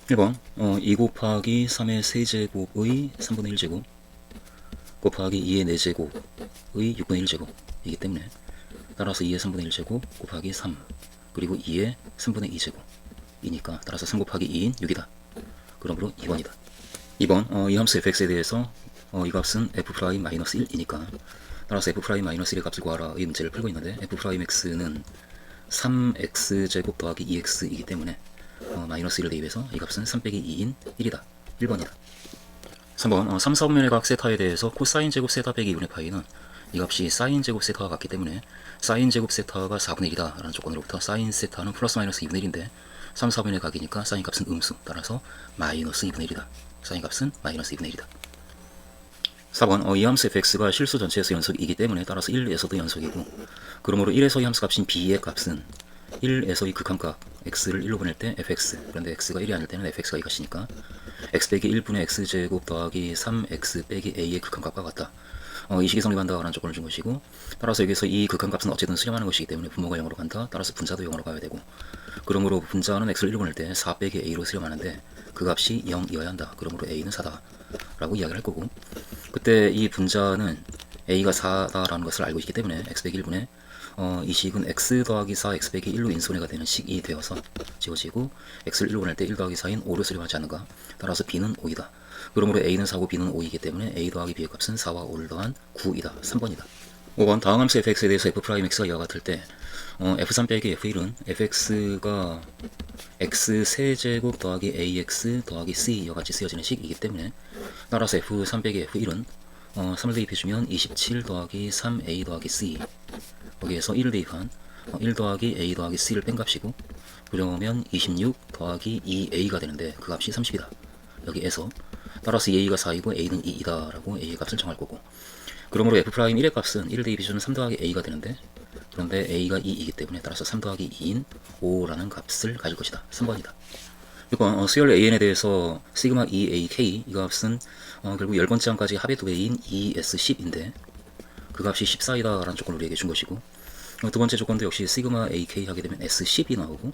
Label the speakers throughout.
Speaker 1: 1번 2 곱하기 3의 세제곱의 3분의 1제곱 곱하기 2의 4제곱의 6분의 1제곱 이기 때문에 따라서 2의 3분의 1제곱 곱하기 3 그리고 2의 3분의 2제곱 이니까 따라서 3 곱하기 2인 6이다. 그러므로 2번이다. 2번 이 함수 fx에 대해서 이 값은 f'-1이니까 따라서 f'-1의 값을 구하라 이 문제를 풀고 있는데 f'(x는 3x제곱 더하기 2x이기 때문에 마이너스 1을 대입해서 이 값은 3 빼기 2인 1이다. 1번이다. 3번 3, 4분면의 각 세타에 대해서 코사인 제곱 세타 빼기 2분의 파이는 이 값이 사인 제곱 세타와 같기 때문에 사인 제곱 세타가 4분의 1이다 라는 조건으로부터 사인 세타는 플러스 마이너스 2분의 1인데 3, 4분의 각이니까 사인 값은 음수 따라서 마이너스 2분의 1이다. 사인 값은 마이너스 2분의 1이다. 4번 이 함수 fx가 실수 전체에서 연속이기 때문에 따라서 1에서도 연속이고 그러므로 1에서의 함수 값인 b의 값은 1에서의 극한값 x를 1로 보낼 때 fx 그런데 x가 1이 아닐 때는 fx가 이것이니까 x 빼기 1분의 x제곱 더하기 3x 빼기 a의 극한값과 같다. 이 식이 성립한다 라는 조건을 준 것이고 따라서 여기서 이 극한값은 어쨌든 수렴하는 것이기 때문에 분모가 0으로 간다. 따라서 분자도 0으로 가야 되고 그러므로 분자는 x를 1로 보낼 때 4 빼기 a로 수렴하는데 그 값이 0이어야 한다. 그러므로 a는 4다 라고 이야기를 할 거고 그때 이 분자는 a가 4다라는 것을 알고 있기 때문에 x 빼기 1분의 이 식은 x 더하기 4 x 빼기 1로 인수분해가 되는 식이 되어서 지워지고 x를 1로 보낼 때 1 더하기 4인 5로 수렴하지 않는가. 따라서 b는 5이다. 그러므로 a는 4고 b는 5이기 때문에 a 더하기 b의 값은 4와 5를 더한 9이다. 3번이다. 5번 다음 함수 fx에 대해서 f'x가 이와 같을 때 f3 빼기 f1은 fx가 x 세제곱 더하기 ax 더하기 c 이와 같이 쓰여지는 식이기 때문에 따라서 f3 빼기 f1은 3을 대입해주면 27 더하기 3a 더하기 c 거기에서 1을 대입한 1 더하기 a 더하기 c를 뺀 값이고 그러면 26 더하기 2a가 되는데 그 값이 30이다. 여기에서 따라서 a가 4이고 a는 2이다 라고 a의 값을 정할 거고 그러므로 f'1의 값은 1을 대입해주면 3 더하기 a가 되는데 그런데 a가 2이기 때문에 따라서 3 더하기 2인 5라는 값을 가질 것이다. 3번이다. 6번 수열 an에 대해서 시그마 eak 이 값은 결국 10번째 항까지 합의 2배인 ES10인데 그 값이 14이다 라는 조건을 우리에게 준 것이고 두 번째 조건도 역시 시그마 AK 하게 되면 S10이 나오고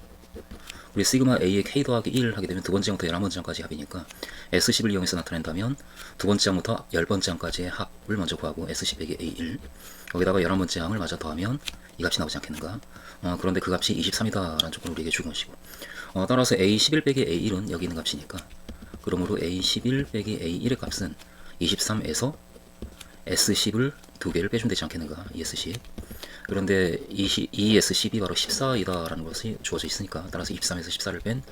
Speaker 1: 우리 시그마 A의 K 더하기 1 하게 되면 두 번째 항부터 11번째 항까지 합이니까 S10을 이용해서 나타낸다면 두 번째 항부터 10번째 항까지의 합을 먼저 구하고 S10 빼기 A1 거기다가 11번째 항을 마저 더하면 이 값이 나오지 않겠는가. 그런데 그 값이 23이다 라는 조건을 우리에게 준 것이고 따라서 A11 빼기 A1은 여기 있는 값이니까 그러므로 A11 빼기 A1의 값은 23에서 S10을 두 개를 빼주면 되지 않겠는가. ES10 그런데 ES10이 바로 14이다 라는 것이 주어져 있으니까 따라서 23에서 14를 뺀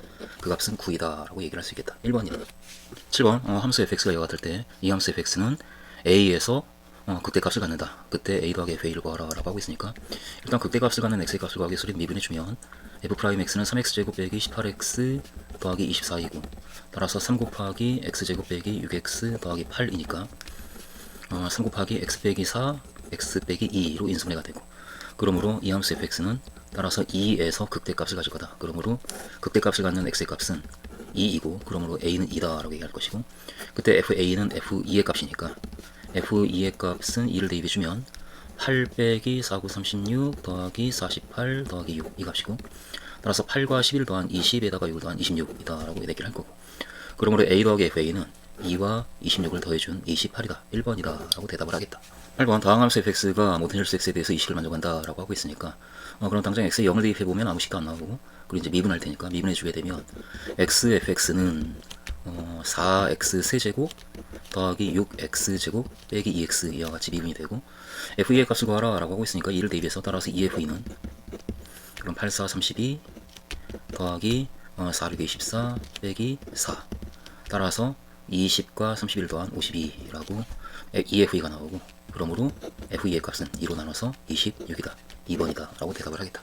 Speaker 1: 그 값은 9이다 라고 얘기를 할 수 있겠다. 1번이다. 7번 함수 fx가 이와 같을 때 이 함수 fx는 a에서 극대값을 갖는다. 그때 a 더하기 fa를 구하라 라고 하고 있으니까 일단 극대값을 갖는 x의 값을 구하기 위해서 미분해주면 f'x는 3x제곱 빼기 18x 더하기 24이고 따라서 3 곱하기 x제곱 빼기 6x 더하기 8이니까 3 곱하기 x 빼기 4 x 빼기 2로 인수분해가 되고 그러므로 이 함수 fx는 따라서 2에서 극대값을 가질 거다. 그러므로 극대값을 갖는 x의 값은 2이고 그러므로 a는 2다 라고 얘기할 것이고 그때 fa는 f2의 값이니까 f2의 값은 2를 대입해주면 8 빼기 4, 9, 36 더하기 48 더하기 6 이 값이고 따라서 8과 11 더한 20에다가 6을 더한 26이다 라고 얘기를 할 거고 그러므로 a 더하기 fa는 2와 26을 더해준 28이다. 1번이다 라고 대답을 하겠다. 8번 다항 함수 fx가 모든 혈수 x에 대해서 이 식을 만족한다 라고 하고 있으니까 그럼 당장 x에 0을 대입해보면 아무 식도 안 나오고 그리고 이제 미분할 테니까 미분해주게 되면 xfx는 4x 세제곱 더하기 6x제곱 빼기 2x 이와 같이 미분이 되고 f2의 값을 구하라 라고 하고 있으니까 2를 대입해서 따라서 2f2는 그럼 8, 4, 32 더하기 4, 6, 24 빼기 4 따라서 20과 31 더한 52라고 EFE가 나오고 그러므로 FE의 값은 2로 나눠서 26이다. 2번이다 라고 대답을 하겠다.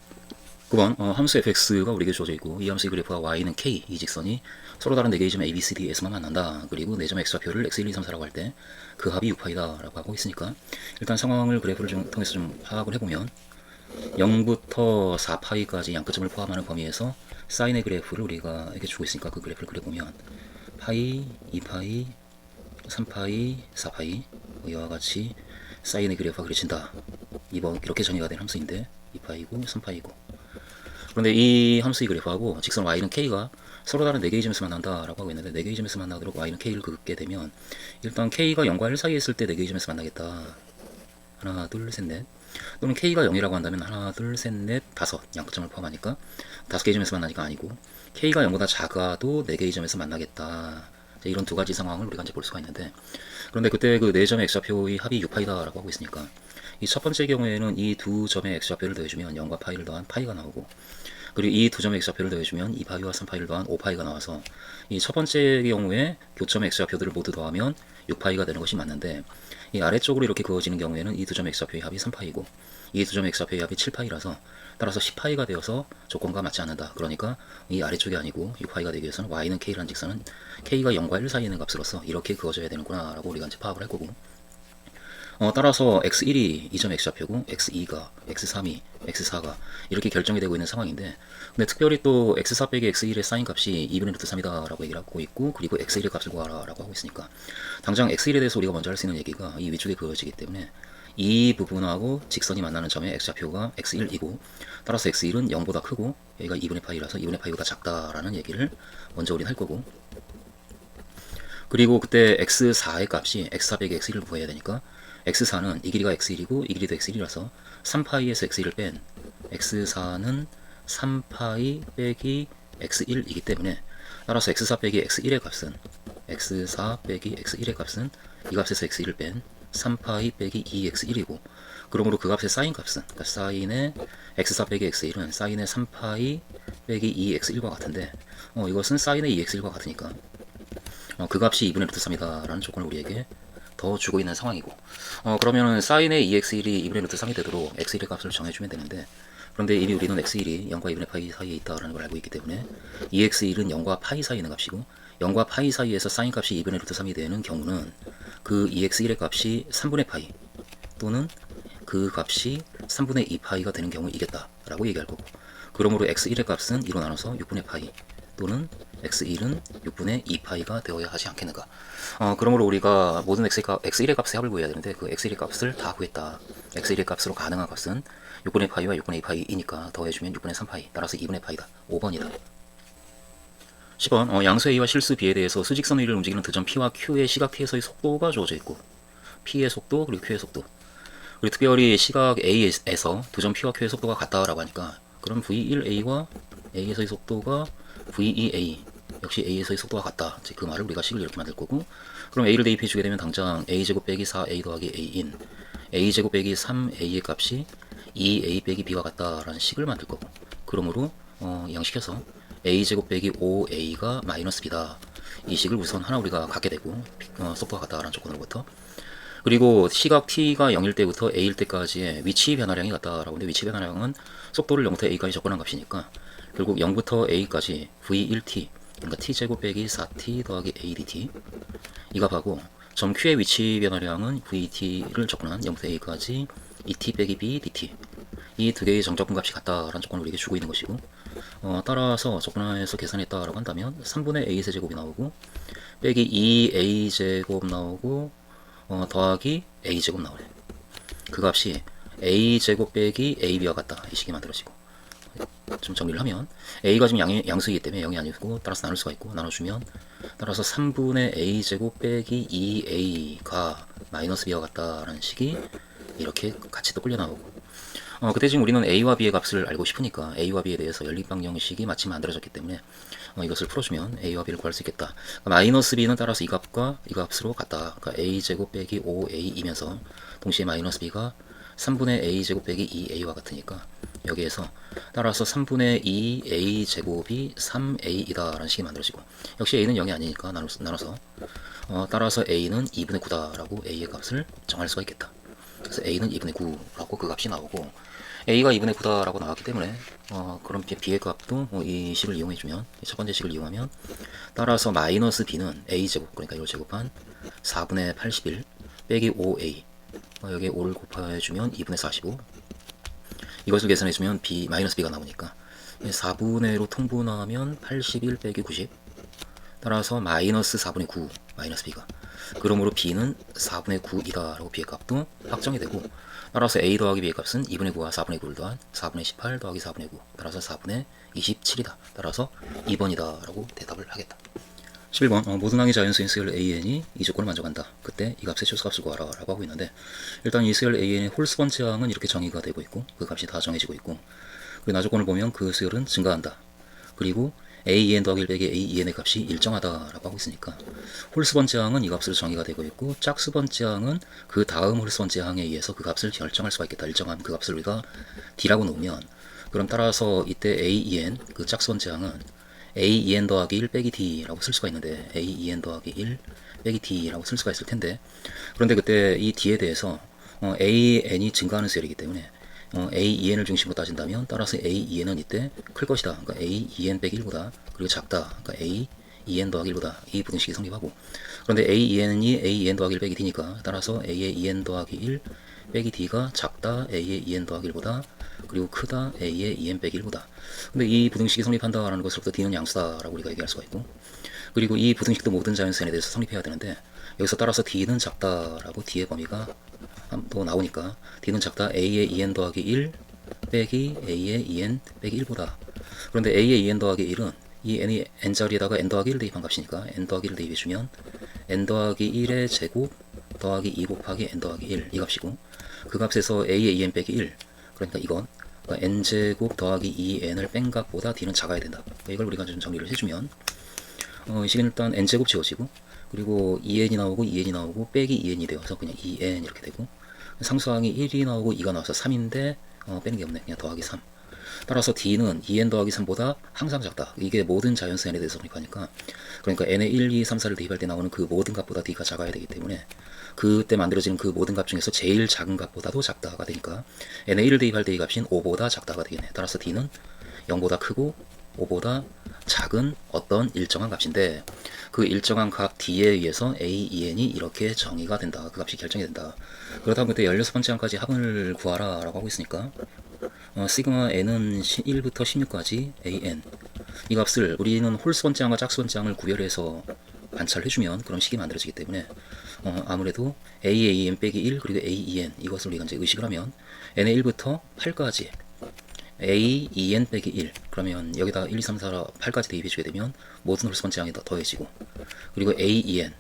Speaker 1: 9번 함수 fx가 우리에게 주어져 있고 이 함수의 그래프와 y는 k 이 직선이 서로 다른 4개의 점 a, b, c, d에서만 만난다. 그리고 4점 x좌표를 x1, 2, 3, 4라고 할 때 그 합이 6파이다 라고 하고 있으니까 일단 상황을 그래프를 통해서 좀 파악을 해보면 0부터 4파이까지 양끝점을 포함하는 범위에서 사인의 그래프를 우리가 이렇게 주고 있으니까 그 그래프를 그려보면 파이, 2파이, 3파이, 4파이 이와 같이 사인의 그래프가 그려진다. 이번 이렇게 정의가 된 함수인데 2파이고 3파이고 그런데 이 함수의 그래프하고 직선 y는 k가 서로 다른 4개의 점에서 만난다라고 하고 있는데 4개의 점에서 만나도록 y는 k를 긋게 되면 일단 k가 0과 1 사이에 있을 때 4개의 점에서 만나겠다. 하나 둘 셋 넷. 또는 k가 0이라고 한다면 하나 둘 셋 넷 다섯 양끝점을 포함하니까 5개의 점에서 만나니까 아니고 k가 0보다 작아도 4개의 점에서 만나겠다. 이런 두 가지 상황을 우리가 이제 볼 수가 있는데, 그런데 그때 그 4점의 x좌표의 합이 6파이다라고 하고 있으니까 이 첫 번째 경우에는 이 두 점의 x좌표를 더해주면 0과 파이를 더한 파이가 나오고, 그리고 이 두 점의 x좌표를 더해주면 2파이와 3파이를 더한 5파이가 나와서 이 첫 번째 경우에 교점의 x좌표들을 모두 더하면 6파이가 되는 것이 맞는데, 이 아래쪽으로 이렇게 그어지는 경우에는 이 두 점의 x좌표의 합이 3파이고 이 두 점의 x좌표의 합이 7파이라서 따라서 10파이가 되어서 조건과 맞지 않는다. 그러니까 이 아래쪽이 아니고 6파이가 되기 위해서는 y는 k라는 직선은 k가 0과 1 사이에 있는 값으로서 이렇게 그어져야 되는구나 라고 우리가 이제 파악을 할 거고, 따라서 x1이 이 점 x좌표고 x2가 x3이 x4가 이렇게 결정이 되고 있는 상황인데, 근데 특별히 또 x4 빼기 x1의 사인 값이 2분의 루트 3이다 라고 얘기를 하고 있고, 그리고 x1의 값을 구하라 라고 하고 있으니까 당장 x1에 대해서 우리가 먼저 할 수 있는 얘기가 이 위쪽에 그어지기 때문에 이 부분하고 직선이 만나는 점의 x좌표가 x1이고, 따라서 x1은 0보다 크고 여기가 2분의 파이라서 2분의 파이보다 작다라는 얘기를 먼저 우리는 할 거고, 그리고 그때 x4의 값이 x4 빼기 x1을 구해야 되니까 x4는 이 길이가 x1이고 이 길이도 x1이라서 3파이에서 x1을 뺀 x4는 3파이 빼기 x1이기 때문에 따라서 x4 빼기 x1의 값은 x4 빼기 x1의 값은 이 값에서 x1을 뺀 3파이 빼기 2x1이고, 그러므로 그 값의 사인 값은, 그러니까 사인의 x4 빼기 x1은 사인의 3파이 빼기 2x1과 같은데, 이것은 사인의 2x1과 같으니까 그 값이 2분의 루트 3이다 라는 조건을 우리에게 더 주고 있는 상황이고, 그러면은 사인의 2x1이 2분의 루트 3이 되도록 x1의 값을 정해주면 되는데, 그런데 이미 우리는 x1이 0과 2분의 파이 사이에 있다라는 걸 알고 있기 때문에 2x1은 0과 파이 사이에 있는 값이고 0과 파이 사이에서 사인 값이 2분의 루트 3이 되는 경우는 그 2x1의 값이 3분의 파이 또는 그 값이 3분의 2파이가 되는 경우이겠다 라고 얘기할 거고, 그러므로 x1의 값은 2로 나눠서 6분의 파이 또는 x1은 6분의 2파이가 되어야 하지 않겠는가. 그러므로 우리가 모든 x1의 값의 합을 구해야 되는데 그 x1의 값을 다 구했다. x1의 값으로 가능한 값은 6분의 파이와 6분의 2파이이니까 더해주면 6분의 3파이, 따라서 2분의 파이다. 5번이다. 10번 양수 A와 실수 B에 대해서 수직선 위를 움직이는 두 점 P와 Q의 시각 T에서의 속도가 주어져 있고, P의 속도 그리고 Q의 속도, 그리고 특별히 시각 A에서 두 점 P와 Q의 속도가 같다라고 하니까 그럼 V1A와 A에서의 속도가 V2A 역시 A에서의 속도가 같다. 그 말을 우리가 식을 이렇게 만들 거고, 그럼 A를 대입해 주게 되면 당장 A제곱 빼기 4A 더하기 A인 A제곱 빼기 3A의 값이 2A 빼기 B와 같다라는 식을 만들 거고, 그러므로 양식해서 A제곱 빼기 5A가 마이너스 B다. 이 식을 우선 하나 우리가 갖게 되고, 속도가 같다라는 조건으로부터, 그리고 시각 t가 0일 때부터 a일 때까지의 위치 변화량이 같다라고 하는데, 위치 변화량은 속도를 0부터 a까지 접근한 값이니까 결국 0부터 a까지 v1t, 그러니까 t제곱 빼기 4t 더하기 a dt 이 값하고 점 q의 위치 변화량은 vt를 접근한 0부터 a까지 2t 빼기 b dt, 이 두 개의 정적분 값이 같다라는 조건을 우리에게 주고 있는 것이고, 따라서 접근해서 계산했다라고 한다면 3분의 a 세제곱이 나오고 빼기 2a 제곱 나오고 더하기 a제곱 나오네. 그 값이 a제곱 빼기 ab와 같다. 이 식이 만들어지고, 좀 정리를 하면 a가 지금 양수이기 때문에 0이 아니고 따라서 나눌 수가 있고, 나눠주면 따라서 3분의 a제곱 빼기 2a가 마이너스 b와 같다라는 식이 이렇게 같이 또 끌려 나오고, 그때 지금 우리는 a와 b의 값을 알고 싶으니까 a와 b에 대해서 연립방정식이 마치 만들어졌기 때문에 이것을 풀어주면 a와 b를 구할 수 있겠다. 그러니까 마이너스 b는 따라서 이 값과 이 값으로 같다. 그러니까 a제곱 빼기 5a이면서 동시에 마이너스 b가 3분의 a제곱 빼기 2a와 같으니까 여기에서 따라서 3분의 2a 제곱이 3a이다 라는 식이 만들어지고, 역시 a는 0이 아니니까 나눠서 따라서 a는 2분의 9다 라고 a의 값을 정할 수가 있겠다. 그래서 a는 2분의 9라고 그 값이 나오고, a가 2분의 9다 라고 나왔기 때문에 그럼 b의 값도 이 식을 이용해주면, 첫 번째 식을 이용하면 따라서 마이너스 b는 a제곱, 그러니까 이걸 제곱한 4분의 81 빼기 5a, 여기에 5를 곱해주면 2분의 45, 이것을 계산해주면 b, 마이너스 b가 나오니까 4분의로 통분하면 81 빼기 90, 따라서 마이너스 4분의 9 마이너스 b가 그러므로 b는 4분의 9이다 라고 b의 값도 확정이 되고, 따라서 a 더하기 b의 값은 2분의 9와 4분의 9를 더한 4분의 18 더하기 4분의 9, 따라서 4분의 27이다. 따라서 2번이다 라고 대답을 하겠다. 11번 모든 항의 자연수인 수열 an이 이 조건을 만족한다. 그때 이 값의 최소값을 구하라 라고 하고 있는데, 일단 이 수열 an의 홀수번째 항은 이렇게 정의가 되고 있고 그 값이 다 정해지고 있고, 그리고 나조건을 보면 그 수열은 증가한다. 그리고 a2n 더하기 1 빼기 a2n의 값이 일정하다 라고 하고 있으니까, 홀수번째 항은 이 값으로 정의가 되고 있고 짝수번째 항은 그 다음 홀수번째 항에 의해서 그 값을 결정할 수가 있겠다. 일정한 그 값을 우리가 d라고 놓으면, 그럼 따라서 이때 a2n 그 짝수번째 항은 a2n 더하기 1 빼기 d라고 쓸 수가 있는데, a2n 더하기 1 빼기 d라고 쓸 수가 있을 텐데, 그런데 그때 이 d에 대해서 an이 증가하는 수열이기 때문에 a2n을 중심으로 따진다면, 따라서 a2n은 이때 클 것이다. 그러니까 a2n 빼기 1보다 그리고 작다. 그러니까 a2n 더하기 1보다 이 부등식이 성립하고, 그런데 a2n이 a2n 더하기 1 빼기 d니까 따라서 a의 2n 더하기 1 빼기 d가 작다 a의 2n 더하기 1보다 그리고 크다 a의 2n 빼기 1보다. 근데 이 부등식이 성립한다라는 것으로부터 d는 양수다라고 우리가 얘기할 수가 있고, 그리고 이 부등식도 모든 자연수에 대해서 성립해야 되는데, 여기서 따라서 d는 작다라고 d의 범위가 또 나오니까 d는 작다 a의 2n 더하기 1 빼기 a의 2n 빼기 1보다. 그런데 a의 2n 더하기 1은 이 n이 n자리에다가 n 더하기 1 대입한 값이니까 n 더하기 1 대입해주면 n 더하기 1의 제곱 더하기 2 곱하기 n 더하기 1 이 값이고, 그 값에서 a의 2n 빼기 1, 그러니까 이건 n제곱 더하기 2n을 뺀 값보다 d는 작아야 된다. 이걸 우리가 좀 정리를 해주면, 이 식은 일단 n제곱 지워지고, 그리고 2n이 나오고 2n이 나오고 빼기 2n이 되어서 그냥 2n 이렇게 되고, 상수항이 1이 나오고 2가 나와서 3인데 빼는 게 없네. 그냥 더하기 3. 따라서 d는 2n 더하기 3보다 항상 작다. 이게 모든 자연수 n에 대해서 성립하니까, 그러니까 n의 1, 2, 3, 4를 대입할 때 나오는 그 모든 값보다 d가 작아야 되기 때문에, 그때 만들어지는 그 모든 값 중에서 제일 작은 값보다도 작다가 되니까 n의 1을 대입할 때 이 값인 5보다 작다가 되겠네. 따라서 d는 0보다 크고 5보다 작은 어떤 일정한 값인데, 그 일정한 값 d에 의해서 a2n이 이렇게 정의가 된다. 그 값이 결정이 된다. 그렇다면 그때 16번째 항까지 합을 구하라 라고 하고 있으니까, 시그마 n은 1부터 16까지 an, 이 값을 우리는 홀수번째 항과 짝수번째 항을 구별해서 관찰해주면 그런 식이 만들어지기 때문에, 아무래도 a2n 빼기 1 그리고 a2n 이것을 우리가 이제 의식을 하면 n의 1부터 8까지 a2n 빼기 1, 그러면 여기다 1, 2, 3, 4, 8까지 대입해주게 되면 모든 홀수번째 항이 다 더해지고, 그리고 a2n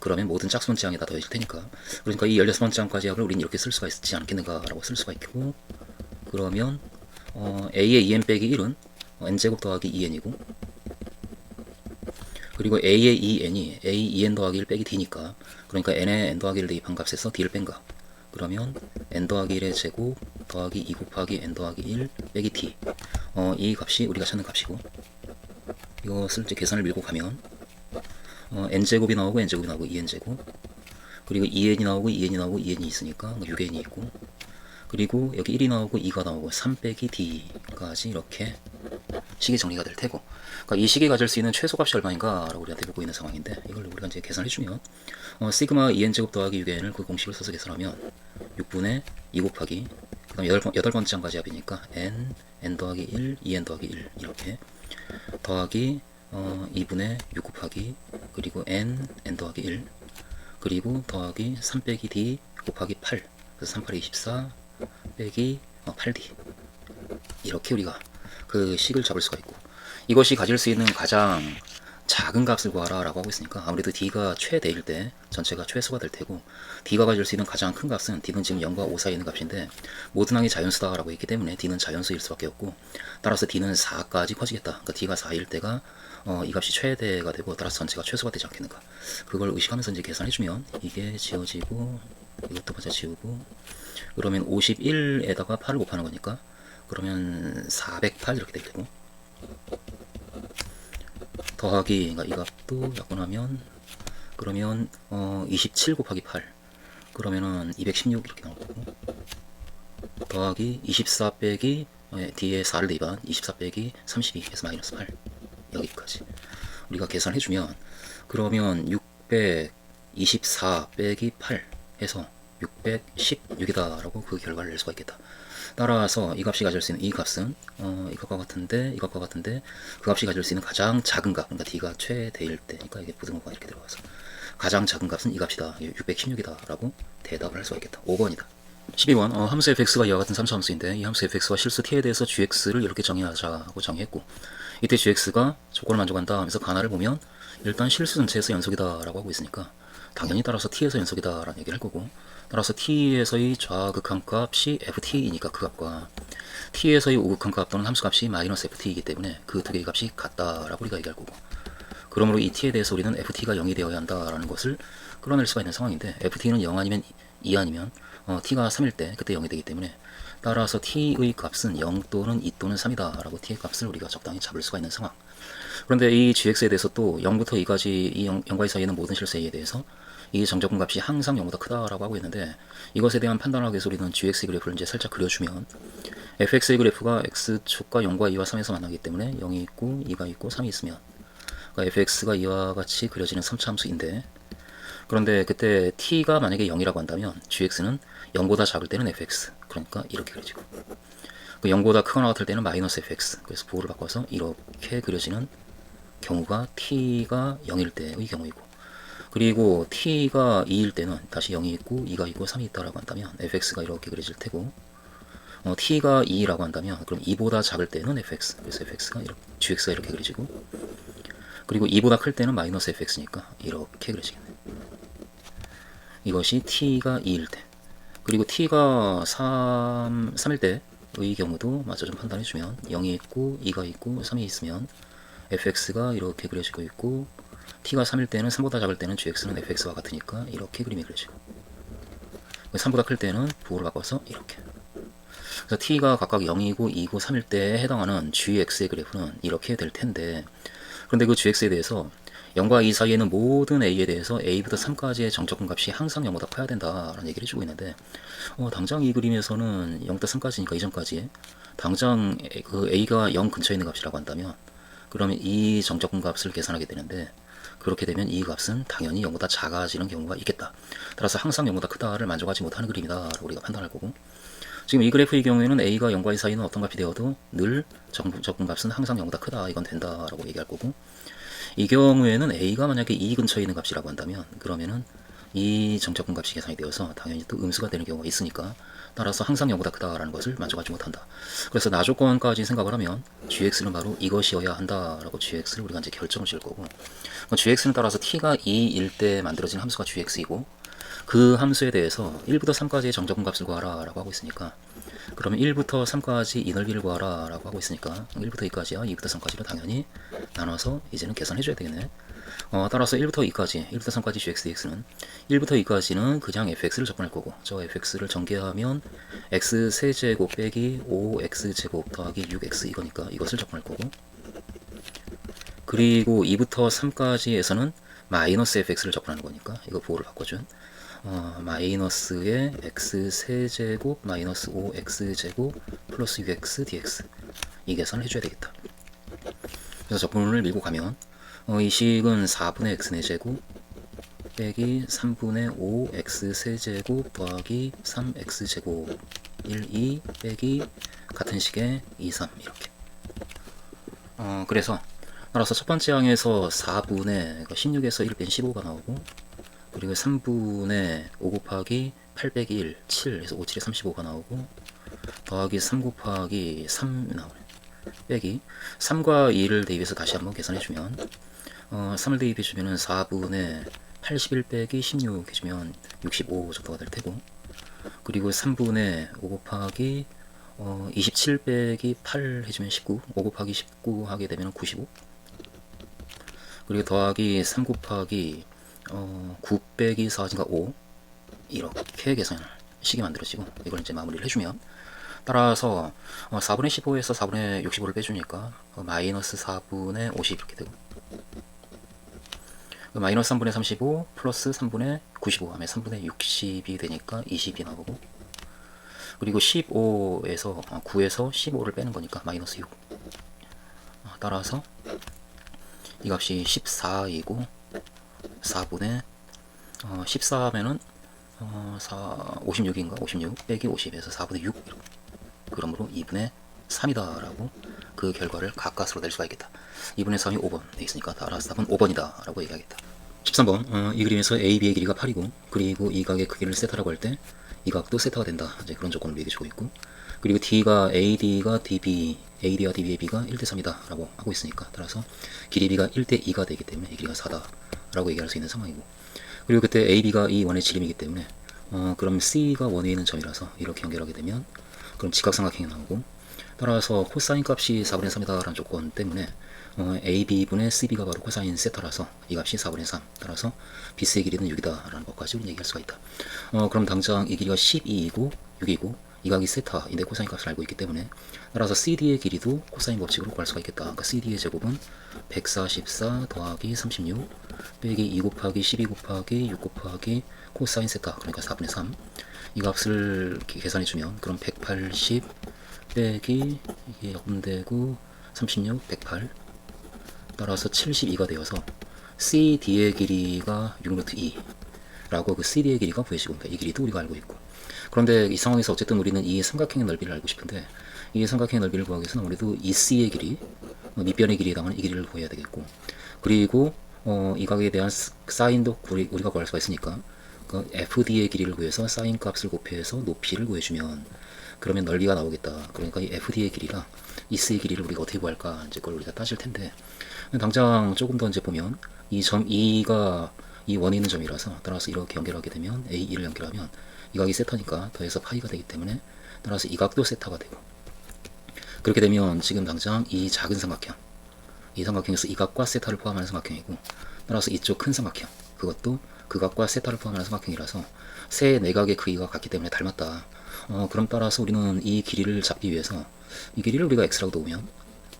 Speaker 1: 그러면 모든 짝수번째 항이 다 더해질 테니까, 그러니까 이 16번째 항까지 합을 우리는 이렇게 쓸 수가 있지 않겠는가 라고 쓸 수가 있고, 그러면 a의 2n 빼기 1은 n제곱 더하기 2n이고, 그리고 a의 2n이 a 2n 더하기 1 빼기 d니까, 그러니까 n의 n 더하기 1 대입한 값에서 d를 뺀 값, 그러면 n 더하기 1의 제곱 더하기 2 곱하기 n 더하기 1 빼기 d, 이 값이 우리가 찾는 값이고, 이것을 이제 계산을 밀고 가면 n제곱이 나오고 n제곱이 나오고 2n제곱, 그리고 2n이 나오고 2n이 나오고 2n이 있으니까 6n이 있고, 그리고 여기 1이 나오고 2가 나오고 3 빼기 d까지 이렇게 식이 정리가 될 테고, 그러니까 이 식이 가질 수 있는 최소값이 얼마인가 라고 우리한테 묻고 있는 상황인데, 이걸 우리가 이제 계산해주면 시그마 2n제곱 더하기 6n을 그 공식을 써서 계산하면 6분의 2 곱하기, 그 다음 8번째 항까지 합이니까 n 더하기 1, 2n 더하기 1 이렇게 더하기 2분의 6 곱하기, 그리고 n 더하기 1, 그리고 더하기 3 빼기 d 곱하기 8, 그래서 3, 8, 24 빼기 8d, 이렇게 우리가 그 식을 잡을 수가 있고, 이것이 가질 수 있는 가장 작은 값을 구하라 라고 하고 있으니까, 아무래도 d가 최대일 때 전체가 최소가 될 테고, d가 가질 수 있는 가장 큰 값은 d는 지금 0과 5 사이에 있는 값인데, 모든 항이 자연수다 라고 했기 때문에 d는 자연수일 수밖에 없고, 따라서 d는 4까지 커지겠다. 그러니까 d가 4일 때가 이 값이 최대가 되고, 따라서 전체가 최소가 되지 않겠는가. 그걸 의식하면서 이제 계산해주면 이게 지워지고 이것도 마저 지우고, 그러면 51에다가 8을 곱하는 거니까, 그러면 408 이렇게 될 테고, 더하기, 그러니까 이 값도 약분하면, 그러면 27 곱하기 8, 그러면은 216 이렇게 나올 거고, 더하기 24 빼기 뒤에 4를 대입한 24 빼기 32 해서 마이너스 8, 여기까지 우리가 계산해주면, 그러면 624 빼기 8 해서 616이다 라고 그 결과를 낼 수가 있겠다. 따라서 이 값이 가질 수 있는 이 값은 이것과 같은데 그 값이 가질 수 있는 가장 작은 값, 그러니까 d가 최대일 때니까 이게 부등호가 이렇게 들어가서, 가장 작은 값은 이 값이다. 616이다. 라고 대답을 할 수가 있겠다. 5번이다. 12번 함수 fx가 이와 같은 3차 함수인데 이 함수 fx와 실수 t에 대해서 gx를 이렇게 정의하자고 정의했고 이때 gx가 조건을 만족한다 하면서 가나를 보면 일단 실수 전체에서 연속이다 라고 하고 있으니까 당연히 따라서 t에서 연속이다 라는 얘기를 할 거고 따라서 t에서의 좌극한 값이 ft이니까 그 값과 t에서의 우극한 값 또는 함수값이 마이너스 ft이기 때문에 그 두 개의 값이 같다라고 우리가 얘기할 거고 그러므로 이 t에 대해서 우리는 ft가 0이 되어야 한다라는 것을 끌어낼 수가 있는 상황인데 ft는 0 아니면 2 아니면 t가 3일 때 그때 0이 되기 때문에 따라서 t의 값은 0 또는 2 또는 3이다 라고 t의 값을 우리가 적당히 잡을 수가 있는 상황. 그런데 이 gx에 대해서 또 0부터 2까지 이 0과 2 사이에 있는 모든 실수 a에 대해서 이 정적분 값이 항상 0보다 크다라고 하고 있는데 이것에 대한 판단을 하기 위해서 우리는 gx의 그래프를 이제 살짝 그려주면 fx의 그래프가 x축과 0과 2와 3에서 만나기 때문에 0이 있고 2가 있고 3이 있으면 그러니까 fx가 이와 같이 그려지는 3차 함수인데 그런데 그때 t가 만약에 0이라고 한다면 gx는 0보다 작을 때는 fx 그러니까 이렇게 그려지고 그 0보다 크거나 같을 때는 마이너스 fx 그래서 부호를 바꿔서 이렇게 그려지는 경우가 t가 0일 때의 경우이고 그리고 t가 2일 때는 다시 0이 있고 2가 있고 3이 있다라고 한다면 fx가 이렇게 그려질 테고 t가 2라고 한다면 그럼 2보다 작을 때는 fx 그래서 fx가 이렇게 gx가 이렇게 그려지고 그리고 2보다 클 때는 마이너스 fx니까 이렇게 그려지겠네. 이것이 t가 2일 때 그리고 t가 3일 때의 경우도 마저 좀 판단해주면 0이 있고 2가 있고 3이 있으면 fx가 이렇게 그려지고 있고 t가 3일 때는 3보다 작을 때는 gx는 fx와 같으니까 이렇게 그림이 그려지고 3보다 클 때는 부호를 바꿔서 이렇게 그래서 t가 각각 0이고 2고 3일 때에 해당하는 gx의 그래프는 이렇게 될 텐데 그런데 그 gx에 대해서 0과 2 사이에 있는 모든 a에 대해서 a부터 3까지의 정적분 값이 항상 0보다 커야 된다라는 얘기를 해주고 있는데 당장 이 그림에서는 0부터 3까지니까 이전까지 당장 그 a가 0 근처에 있는 값이라고 한다면 그러면 이 정적분 값을 계산하게 되는데 그렇게 되면 이 값은 당연히 0보다 작아지는 경우가 있겠다. 따라서 항상 0보다 크다를 만족하지 못하는 그림이다 라고 우리가 판단할 거고 지금 이 그래프의 경우에는 a가 0과 2 사이는 어떤 값이 되어도 늘 정적분 값은 항상 0보다 크다 이건 된다라고 얘기할 거고 이 경우에는 a가 만약에 2 근처에 있는 값이라고 한다면 그러면은 이 정적분 값이 계산이 되어서 당연히 또 음수가 되는 경우가 있으니까 따라서 항상 0보다 크다라는 것을 만족하지 못한다. 그래서 나조건까지 생각을 하면 gx는 바로 이것이어야 한다라고 gx를 우리가 이제 결정을 지을 거고 gx는 따라서 t가 2일 때 만들어진 함수가 gx이고 그 함수에 대해서 1부터 3까지의 정적분 값을 구하라 라고 하고 있으니까 그러면 1부터 3까지 이 넓이를 구하라 라고 하고 있으니까 1부터 2까지와 2부터 3까지를 당연히 나눠서 이제는 계산해 줘야 되겠네. 따라서 1부터 2까지 1부터 3까지 gx dx는 1부터 2까지는 그냥 fx를 접근할 거고 저 fx를 전개하면 x 세제곱 빼기 5x제곱 더하기 6x 이거니까 이것을 접근할 거고 그리고 2부터 3까지에서는 마이너스 fx를 접근하는 거니까 이거 부호를 바꿔준 마이너스의 x 세제곱 마이너스 5x제곱 플러스 6x dx 이 계산을 해줘야 되겠다. 그래서 적분을 밀고 가면 이 식은 4분의 x 4제곱 빼기 3분의 5x 세제곱 더하기 3x제곱 1, 2 빼기 같은 식의 2, 3 이렇게 그래서 따라서 첫 번째 항에서 4분의 16에서 1 뺀 15가 나오고 그리고 3분의 5 곱하기 8 빼기 1, 7 해서 5, 7에 35가 나오고 더하기 3 곱하기 3 나오네 빼기 3과 2를 대입해서 다시 한번 계산해주면 3을 대입해주면 4분의 81 빼기 16 해주면 65 정도가 될 테고 그리고 3분의 5 곱하기 27 빼기 8 해주면 19 5 곱하기 19 하게 되면 95 그리고 더하기 3 곱하기 9 빼기 4가 5 이렇게 계산을 식이 만들어지고 이걸 이제 마무리를 해주면 따라서 4분의 15에서 4분의 65를 빼주니까 마이너스 4분의 50 이렇게 되고 마이너스 3분의 35 플러스 3분의 95 하면 3분의 60이 되니까 20이 나오고 그리고 15에서 9에서 15를 빼는 거니까 마이너스 6 따라서 이 값이 14이고 4분의 14 하면은 56인가 56 빼기 50에서 4분의 6 그러므로 2분의 3이다 라고 그 결과를 가까스로 낼 수가 있겠다. 2분의 3이 5번 돼 있으니까 따라서 답은 5번이다 라고 얘기하겠다. 13번 이 그림에서 AB의 길이가 8이고 그리고 이 각의 크기를 세타라고 할 때 이 각도 세타가 된다. 이제 그런 조건을 얘기해 주고 있고 그리고 D가 AD가 DB AD와 DB의 B가 1대3이다 라고 하고 있으니까 따라서 길이 B가 1대2가 되기 때문에 이 길이가 4다 라고 얘기할 수 있는 상황이고 그리고 그때 AB가 이 원의 지름이기 때문에 그럼 C가 원에 있는 점이라서 이렇게 연결하게 되면 그럼 직각삼각형이 나오고 따라서 코사인 값이 4분의 3이다 라는 조건 때문에 AB분의 CB가 바로 코사인 세타라서 이 값이 4분의 3 따라서 BC의 길이는 6이다 라는 것까지 우리는 얘기할 수가 있다. 그럼 당장 이 길이가 12이고 6이고 이 각이 세타인데 코사인 값을 알고 있기 때문에 따라서 CD의 길이도 코사인 법칙으로 구할 수가 있겠다. 그러니까 CD의 제곱은 144 더하기 36 빼기 2 곱하기 12 곱하기 6 곱하기 코사인 세타 그러니까 4분의 3 이 값을 이렇게 계산해주면 그럼 180 빼기 이게 역분되고 36 108 따라서 72가 되어서 CD의 길이가 6루트 2 라고 그 CD의 길이가 구해지고 그러니까 이 길이도 우리가 알고 있고 그런데 이 상황에서 어쨌든 우리는 이 삼각형의 넓이를 알고 싶은데 이 삼각형의 넓이를 구하기 위해서는 아무래도 이 C의 길이 밑변의 길이에 해당하는 이 길이를 구해야 되겠고 그리고 이 각에 대한 사인도 우리가 구할 수가 있으니까 그 FD의 길이를 구해서 사인 값을 곱해서 높이를 구해주면 그러면 넓이가 나오겠다. 그러니까 이 FD의 길이랑 이 C의 길이를 우리가 어떻게 구할까 이제 그걸 우리가 따질 텐데 당장 조금 더 이제 보면 이 점 E가 이 원에 있는 점이라서 따라서 이렇게 연결하게 되면 A2를 연결하면 이 각이 세타니까 더해서 파이가 되기 때문에 따라서 이 각도 세타가 되고 그렇게 되면 지금 당장 이 작은 삼각형 이 삼각형에서 이 각과 세타를 포함하는 삼각형이고 따라서 이쪽 큰 삼각형 그것도 그 각과 세타를 포함하는 삼각형이라서 세 내각의 크기가 같기 때문에 닮았다. 그럼 따라서 우리는 이 길이를 잡기 위해서 이 길이를 우리가 x라고 놓으면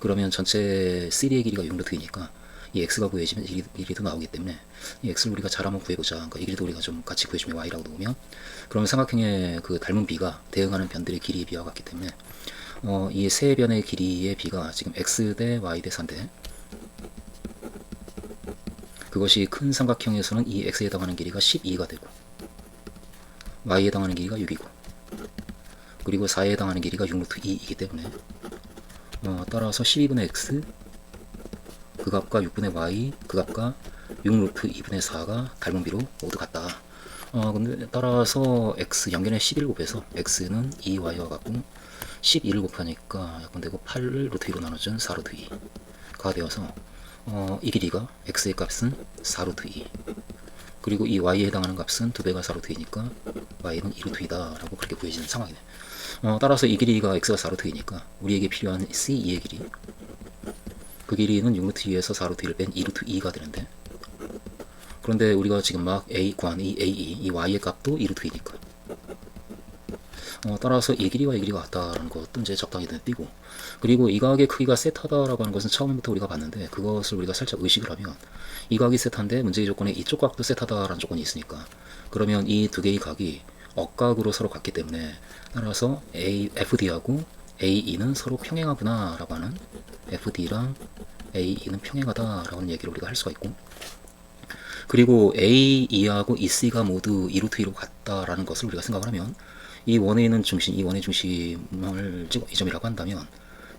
Speaker 1: 그러면 전체 CD의 길이가 6루트이니까 이 x가 구해지면 이 길이도 나오기 때문에 이 x를 우리가 잘 한번 구해보자. 그러니까 이 길이도 우리가 좀 같이 구해주면 y라고 놓으면 그러면 삼각형의 그 닮은 b가 대응하는 변들의 길이의 b와 같기 때문에 이 세 변의 길이의 b가 지금 x 대 y 대 3대 그것이 큰 삼각형에서는 이 x에 해당하는 길이가 12가 되고 y에 해당하는 길이가 6이고 그리고 4에 해당하는 길이가 6루트 2이기 때문에 따라서 12분의 x 그 값과 6분의 y 그 값과 6루트 2분의 4가 닮은 비로 모두 같다. 근데 따라서 x 양변에 11 곱해서 x는 2y와 같고 11을 곱하니까 약분되고 8을 루트 2로 나눠준 4루트 2가 되어서 이 길이가 x의 값은 4루트 2 그리고 이 y에 해당하는 값은 2배가 4루트 2니까 y는 2루트 2다 라고 그렇게 구해지는 상황이네. 따라서 이 길이가 x가 4루트 2니까 우리에게 필요한 C2의 길이 그 길이는 6루트 2에서 4루트 2를 뺀 2루트 2가 되는데 그런데 우리가 지금 막 a 구한 이 a2 이 y의 값도 2루트 2니까 따라서 이 길이와 이 길이가 같다라는 것도 이제 적당히 눈에 띄고 그리고 이 각의 크기가 세타다라고 하는 것은 처음부터 우리가 봤는데 그것을 우리가 살짝 의식을 하면 이 각이 세타인데 문제의 조건에 이쪽 각도 세타다라는 조건이 있으니까 그러면 이 두 개의 각이 억각으로 서로 같기 때문에 따라서 FD하고 AE는 서로 평행하구나 라고 하는 FD랑 AE는 평행하다 라고 하는 얘기를 우리가 할 수가 있고 그리고 AE하고 EC가 모두 2루트 2로 같다라는 것을 우리가 생각을 하면 이 원에 있는 중심, 이 원의 중심을 이 점이라고 한다면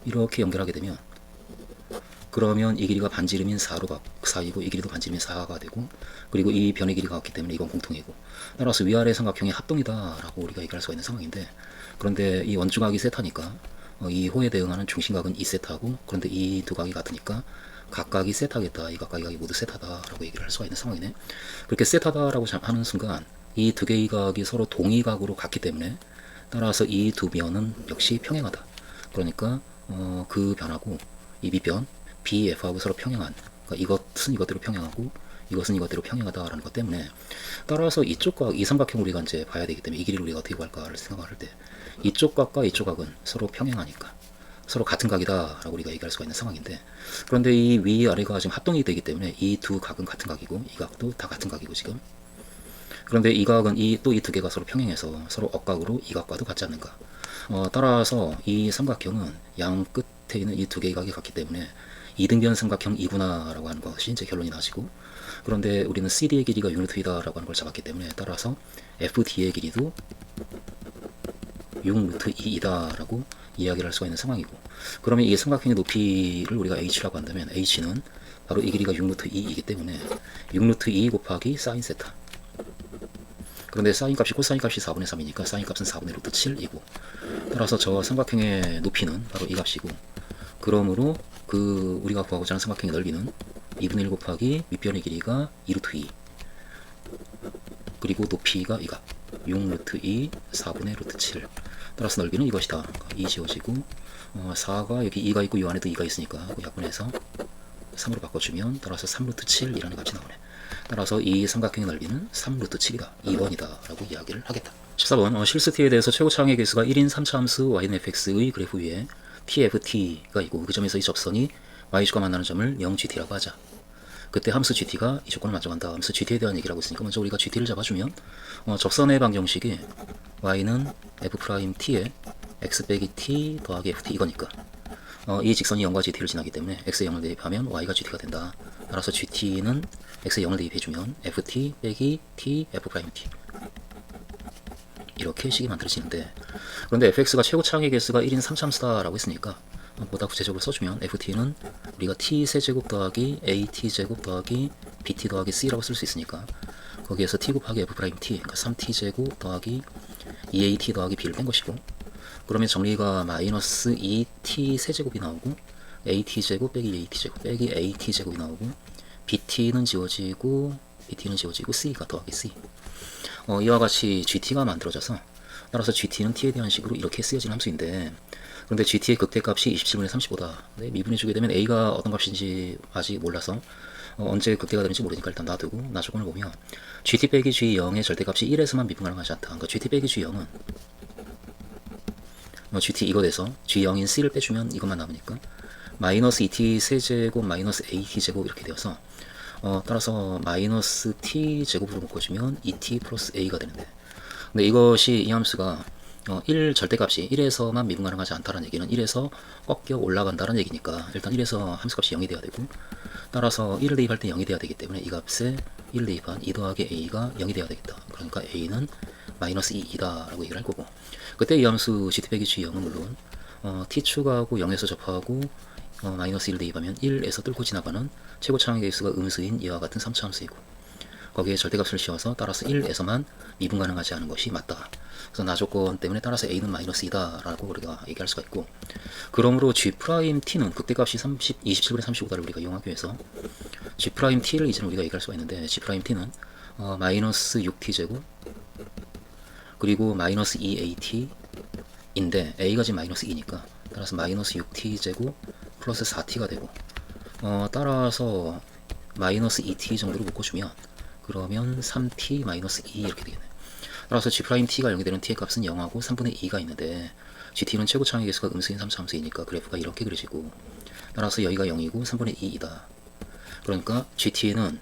Speaker 1: 이렇게 연결하게 되면 그러면 이 길이가 반지름인 4이고 이 길이도 반지름인 4가 되고 그리고 이 변의 길이가 같기 때문에 이건 공통이고 따라서 위아래 삼각형의 합동이다 라고 우리가 얘기할 수가 있는 상황인데 그런데 이 원주각이 세타니까 이 호에 대응하는 중심각은 2세타고 그런데 이 두 각이 같으니까 각각이 세타겠다 이 각각이 모두 세타다 라고 얘기를 할 수가 있는 상황이네. 그렇게 세타다 라고 하는 순간 이 두 개의 각이 서로 동의각으로 같기 때문에 따라서 이 두 변은 역시 평행하다. 그러니까 그 변하고 이 밑변 BF하고 서로 평행한 그러니까 이것은 이것대로 평행하고 이것은 이것대로 평행하다라는 것 때문에 따라서 이쪽 각, 이 삼각형 우리가 이제 봐야 되기 때문에 이 길이를 우리가 어떻게 구할까를 생각할 때 이쪽 각과 이쪽 각은 서로 평행하니까 서로 같은 각이다 라고 우리가 얘기할 수가 있는 상황인데 그런데 이 위아래가 지금 합동이 되기 때문에 이 두 각은 같은 각이고 이 각도 다 같은 각이고 지금 그런데 이 각은 또 이 두 개가 서로 평행해서 서로 억각으로 이 각과도 같지 않는가. 따라서 이 삼각형은 양 끝에 있는 이 두 개의 각이 같기 때문에 이등변 삼각형이구나 라고 하는 것이 이제 결론이 나시고 그런데 우리는 CD의 길이가 6루트이다 라고 하는 걸 잡았기 때문에 따라서 FD의 길이도 6루트 2이다 라고 이야기를 할 수가 있는 상황이고 그러면 이 삼각형의 높이를 우리가 H라고 한다면 H는 바로 이 길이가 6루트 2이기 때문에 6루트 2 곱하기 사인 세타. 그런데 사인 값이 코사인 값이 4분의 3이니까 사인 값은 4분의 루트 7이고, 따라서 저 삼각형의 높이는 바로 이 값이고, 그러므로 그 우리가 구하고자 하는 삼각형의 넓이는 2분의 1 곱하기 밑변의 길이가 2루트 2, 그리고 높이가 이 값 6루트 2 4분의 루트 7. 따라서 넓이는 이것이다. 2 지워지고 4가 여기 2가 있고 이 안에도 2가 있으니까 그 약분해서 3으로 바꿔주면 따라서 3루트 7이라는 값이 나오네. 따라서 이 삼각형의 넓이는 3루트 7이다. 2번이다 라고 이야기를 하겠다. 14번 실수 t에 대해서 최고 차항의 개수가 1인 3차 함수 ynfx의 그래프 위에 tft가 있고, 그 점에서 이 접선이 y축과 만나는 점을 0gt라고 하자. 그때 함수 gt가 이 조건을 만족한다. 함수 gt에 대한 얘기를 하고 있으니까 먼저 우리가 gt를 잡아주면 접선의 방정식이 y는 f't에 x 빼기 t 더하기 ft 이거니까 이 직선이 0과 gt를 지나기 때문에 x에 0을 대입하면 y가 gt가 된다. 따라서 gt는 x에 0을 대입해주면 ft 빼기 t f't 이렇게 식이 만들어지는데, 그런데 fx가 최고 차항의 개수가 1인 3참수다 라고 했으니까 보다 구체적으로 써주면 ft는 우리가 t 세제곱 더하기 at 제곱 더하기 bt 더하기 c라고 쓸 수 있으니까 거기에서 t 곱하기 f't, 그러니까 3t 제곱 더하기 2at 더하기 b를 뺀 것이고, 그러면 정리가 마이너스 2t 세제곱이 나오고 at 제곱 빼기 at 제곱 빼기 at 제곱이 나오고 bt는 지워지고 c가 더하기 c. 이와 같이 gt가 만들어져서, 따라서 gt는 t에 대한 식으로 이렇게 쓰여진 함수인데, 그런데 gt의 극대값이 27분의 35다. 네, 미분해주게 되면 a가 어떤 값인지 아직 몰라서 언제 극대가 되는지 모르니까 일단 놔두고 나 조건을 보면 gt 빼기 g0의 절대값이 1에서만 미분 가능하지 않다. 그러니까 gt 빼기 g0은 gt 이거 돼서 g0인 c를 빼주면 이것만 남으니까 마이너스 2t 세제곱 마이너스 at 제곱 이렇게 되어서 따라서 마이너스 t 제곱으로 묶어주면 2t 플러스 a가 되는데, 근데 이것이 이 함수가 1 절대값이 1에서만 미분 가능하지 않다는 얘기는 1에서 꺾여 올라간다는 얘기니까 일단 1에서 함수값이 0이 돼야 되고, 따라서 1을 대입할 때 0이 돼야 되기 때문에 이 값에 1을 대입한 2 더하기 a가 0이 돼야 되겠다. 그러니까 a는 마이너스 2이다 라고 얘기를 할 거고, 그때 이 함수 gt 빼기 g0은 물론 t 추가하고 0에서 접하고 마이너스 1을 대입하면 1에서 뚫고 지나가는 최고 차항의 개수가 음수인 이와 같은 3차 함수이고, 거기에 절대값을 씌워서 따라서 1에서만 미분 가능하지 않은 것이 맞다. 그래서 나 조건 때문에 따라서 a는 마이너스 2다 라고 우리가 얘기할 수가 있고, 그러므로 g't는 극대값이 27분의 35다를 우리가 이용하기 위해서 g't를 이제는 우리가 얘기할 수가 있는데, g't는 마이너스 6t 제곱 그리고 마이너스 2at 인데 a가 지금 마이너스 2니까 따라서 마이너스 6t 제곱 플러스 4t가 되고, 따라서 마이너스 2t 정도로 묶어주면 그러면 3t 마이너스 2 이렇게 되겠네. 따라서 g't가 0이 되는 t의 값은 0하고 3분의 2가 있는데, gt는 최고 차항의 개수가 음수인 3차 함수이니까 그래프가 이렇게 그려지고, 따라서 여기가 0이고 3분의 2이다. 그러니까 gt는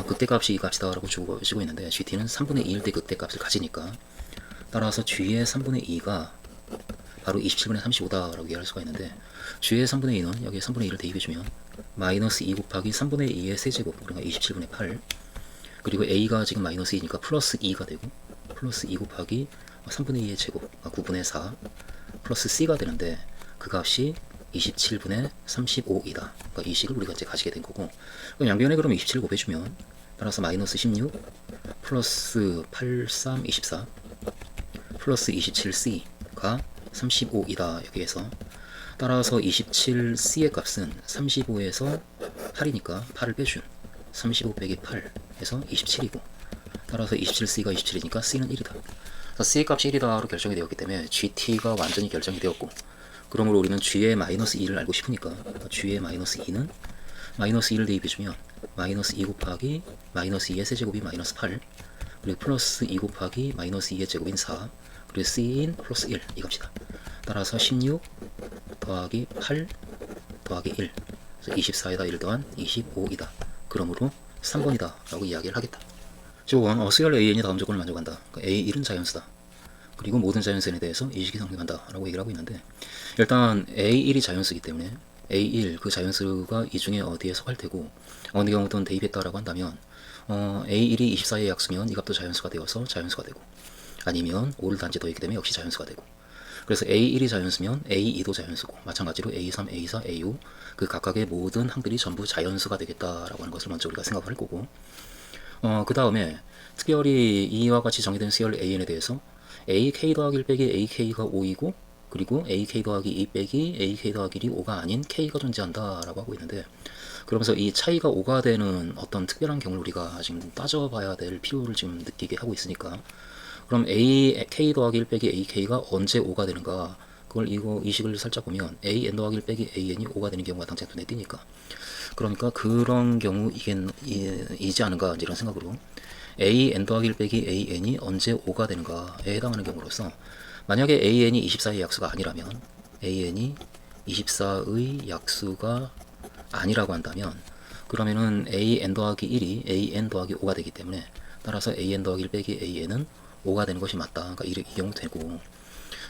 Speaker 1: 극대값이 이 값이다 라고 주고 있는데, gt는 3분의 2일 때 극대값을 가지니까 따라서 g의 3분의 2가 바로 27분의 35다 라고 얘기할 수가 있는데, g의 3분의 2는 여기에 3분의 2를 대입해주면 마이너스 2 곱하기 3분의 2의 세제곱, 그러니까 27분의 8, 그리고 a가 지금 마이너스 2니까 플러스 2가 되고 플러스 2 곱하기 3분의 2의 제곱 9분의 4 플러스 c가 되는데, 그 값이 27분의 35이다. 그러니까 이 식을 우리가 이제 가지게 된 거고, 그럼 양변에 그럼 27 곱해주면 따라서 마이너스 16 플러스 83 24 플러스 27c가 35이다. 여기에서 따라서 27c의 값은 35에서 8이니까 8을 빼준 35 빼기 8 해서 27이고, 따라서 27c가 27이니까 c는 1이다. c의 값이 1이다로 결정이 되었기 때문에 gt가 완전히 결정이 되었고, 그러므로 우리는 g의 마이너스 2를 알고 싶으니까 g의 마이너스 2는 마이너스 2를 대입해주면 마이너스 2 곱하기 마이너스 2의 세제곱이 마이너스 8, 그리고 플러스 2 곱하기 마이너스 2의 제곱인 4, 그리고 c인 플러스 1 이 값이다. 따라서 16 더하기 8 더하기 1, 그래서 24에다 1 더한 25이다. 그러므로 3번이다 라고 이야기를 하겠다. 15번 수열 AN이 다음 조건을 만족한다. 그러니까 A1은 자연수다. 그리고 모든 자연수에 대해서 이 식이 성립한다 라고 얘기를 하고 있는데, 일단 A1이 자연수이기 때문에 A1 그 자연수가 이 중에 어디에 속할 테고, 어느 경우든 대입했다라고 한다면 A1이 24의 약수면 이 값도 자연수가 되어서 자연수가 되고, 아니면 5를 단지 더했기 때문에 역시 자연수가 되고, 그래서 A1이 자연수면 A2도 자연수고 마찬가지로 A3, A4, A5 그 각각의 모든 항들이 전부 자연수가 되겠다라고 하는 것을 먼저 우리가 생각을 할 거고 그 다음에 특별히 이와 같이 정의된 수열 AN에 대해서 AK 더하기 1 빼기 AK가 5이고 그리고 AK 더하기 2 빼기 AK 더하기 1이 5가 아닌 K가 존재한다 라고 하고 있는데 그러면서 이 차이가 5가 되는 어떤 특별한 경우를 우리가 지금 따져봐야 될 필요를 지금 느끼게 하고 있으니까 그럼 AK 더하기 1 빼기 AK가 언제 5가 되는가 그걸 이 식을 살짝 보면 AN 더하기 1 빼기 AN이 5가 되는 경우가 당장 눈에 띄니까 그러니까 그런 경우이지 않은가 이런 생각으로 AN 더하기 1 빼기 AN이 언제 5가 되는가에 해당하는 경우로서 만약에 AN이 24의 약수가 아니라면 AN이 24의 약수가 아니라고 한다면 그러면은 AN 더하기 1이 AN 더하기 5가 되기 때문에 따라서 AN 더하기 1 빼기 AN은 5가 되는 것이 맞다. 그러니까 이 경우 되고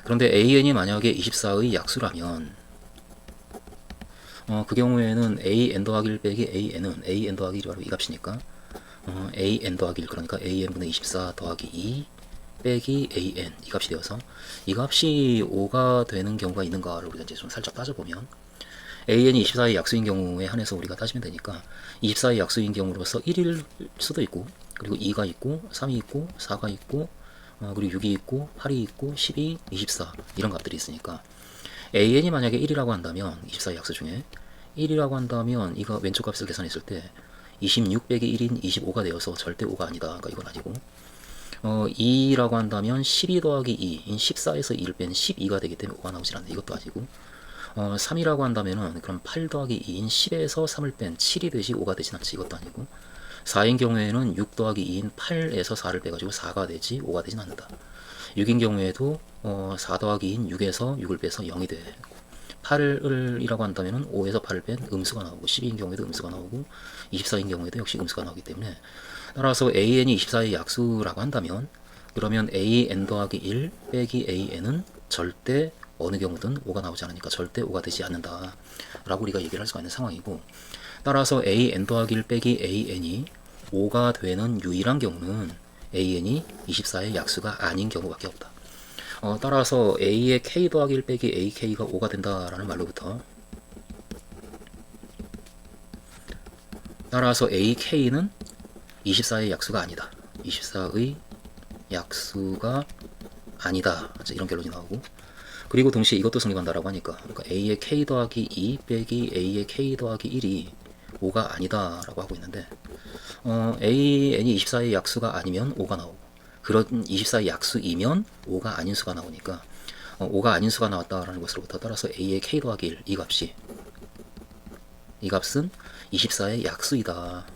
Speaker 1: 그런데 AN이 만약에 24의 약수라면 그 경우에는 AN 더하기 1 빼기 AN은 AN 더하기 1이 바로 이 값이니까 AN 더하기 1 그러니까 AN분의 24 더하기 2 빼기 AN 이 값이 되어서 이 값이 5가 되는 경우가 있는가를 우리가 이제 좀 살짝 따져보면 AN이 24의 약수인 경우에 한해서 우리가 따지면 되니까 24의 약수인 경우로서 1일 수도 있고 그리고 2가 있고 3이 있고 4가 있고 그리고 6이 있고 8이 있고 12, 24 이런 값들이 있으니까 AN이 만약에 1이라고 한다면 24의 약수 중에 1이라고 한다면 이거 왼쪽 값을 계산했을 때 26 빼기 1인 25가 되어서 절대 5가 아니다. 그러니까 이건 아니고 2라고 한다면 12 더하기 2인 14에서 2를 뺀 12가 되기 때문에 5가 나오질 않네. 이것도 아니고 3이라고 한다면은 그럼 8 더하기 2인 10에서 3을 뺀 7이 되지 5가 되진 않지. 이것도 아니고 4인 경우에는 6 더하기 2인 8에서 4를 빼가지고 4가 되지 5가 되진 않는다. 6인 경우에도 4 더하기 2인 6에서 6을 빼서 0이 되고 8이라고 한다면은 5에서 8을 뺀 음수가 나오고 12인 경우에도 음수가 나오고 24인 경우에도 역시 음수가 나오기 때문에 따라서 AN이 24의 약수라고 한다면 그러면 AN 더하기 1 빼기 AN은 절대 어느 경우든 5가 나오지 않으니까 절대 5가 되지 않는다 라고 우리가 얘기를 할 수가 있는 상황이고 따라서 AN 더하기 1 빼기 AN이 5가 되는 유일한 경우는 AN이 24의 약수가 아닌 경우밖에 없다. 따라서 A의 K 더하기 1 빼기 AK가 5가 된다라는 말로부터 따라서 AK는 24의 약수가 아니다. 24의 약수가 아니다. 이런 결론이 나오고 그리고 동시에 이것도 성립한다라고 하니까 그러니까 A의 K 더하기 2 빼기 A의 K 더하기 1이 5가 아니다라고 하고 있는데 AN이 24의 약수가 아니면 5가 나오고 그런 24의 약수이면 5가 아닌 수가 나오니까 5가 아닌 수가 나왔다라는 것으로부터 따라서 A의 K 더하기 1 이 값은 24의 약수이다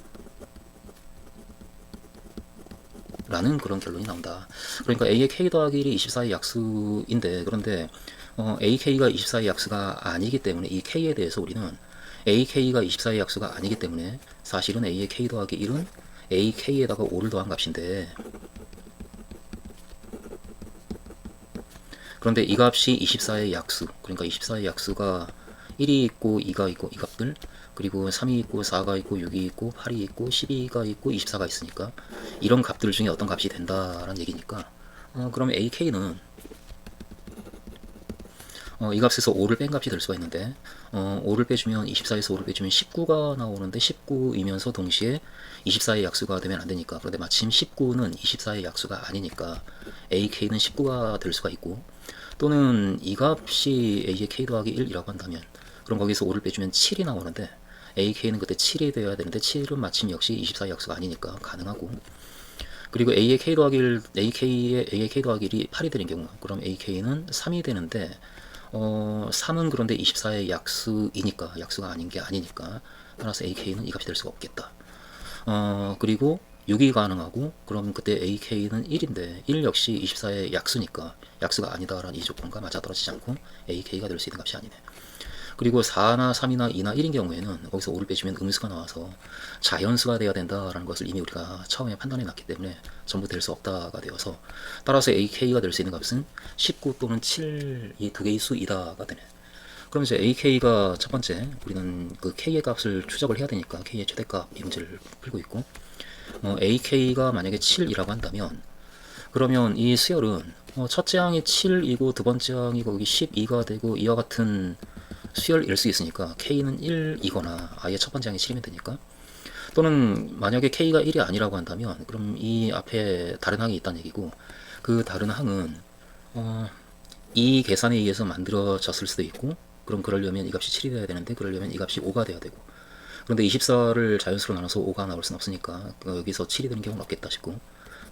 Speaker 1: 라는 그런 결론이 나온다. 그러니까 A의 K 더하기 1이 24의 약수인데 그런데 AK가 24의 약수가 아니기 때문에 이 K에 대해서 우리는 AK가 24의 약수가 아니기 때문에 사실은 A의 K 더하기 1은 AK에다가 5를 더한 값인데 그런데 이 값이 24의 약수 그러니까 24의 약수가 1이 있고 2가 있고 이 값들 그리고 3이 있고 4가 있고 6이 있고 8이 있고 12가 있고 24가 있으니까 이런 값들 중에 어떤 값이 된다라는 얘기니까 그럼 AK는 이 값에서 5를 뺀 값이 될 수가 있는데 5를 빼주면 24에서 5를 빼주면 19가 나오는데 19이면서 동시에 24의 약수가 되면 안 되니까 그런데 마침 19는 24의 약수가 아니니까 AK는 19가 될 수가 있고 또는 이 값이 A의 K 더하기 1이라고 한다면 그럼 거기서 5를 빼주면 7이 나오는데 AK는 그때 7이 되어야 되는데 7은 마침 역시 24의 약수가 아니니까 가능하고 그리고 A의 K 더하기 1, A의 K 더하기 1이 8이 되는 경우 그럼 AK는 3이 되는데 3은 그런데 24의 약수이니까 약수가 아닌 게 아니니까 따라서 AK는 이 값이 될 수가 없겠다. 그리고 6이 가능하고 그럼 그때 AK는 1인데 1 역시 24의 약수니까 약수가 아니다라는 이 조건과 맞아떨어지지 않고 AK가 될 수 있는 값이 아니네. 그리고 4나 3이나 2나 1인 경우에는 거기서 5를 빼주면 음수가 나와서 자연수가 되어야 된다라는 것을 이미 우리가 처음에 판단해 놨기 때문에 전부 될 수 없다가 되어서 따라서 AK가 될 수 있는 값은 19 또는 7 이 두 개의 수이다가 되네. 그럼 이제 AK가 첫 번째 우리는 그 K의 값을 추적을 해야 되니까 K의 최대값 이 문제를 풀고 있고 AK가 만약에 7이라고 한다면 그러면 이 수열은 첫째 항이 7이고 두 번째 항이 거기 12가 되고 이와 같은 수열일 수 있으니까 K는 1이거나 아예 첫 번째 항이 7이면 되니까, 또는 만약에 K가 1이 아니라고 한다면 그럼 이 앞에 다른 항이 있다는 얘기고, 그 다른 항은 이 계산에 의해서 만들어졌을 수도 있고, 그럼 그러려면 이 값이 7이 돼야 되는데 그러려면 이 값이 5가 돼야 되고, 그런데 24를 자연수로 나눠서 5가 나올 수는 없으니까 여기서 7이 되는 경우는 없겠다 싶고,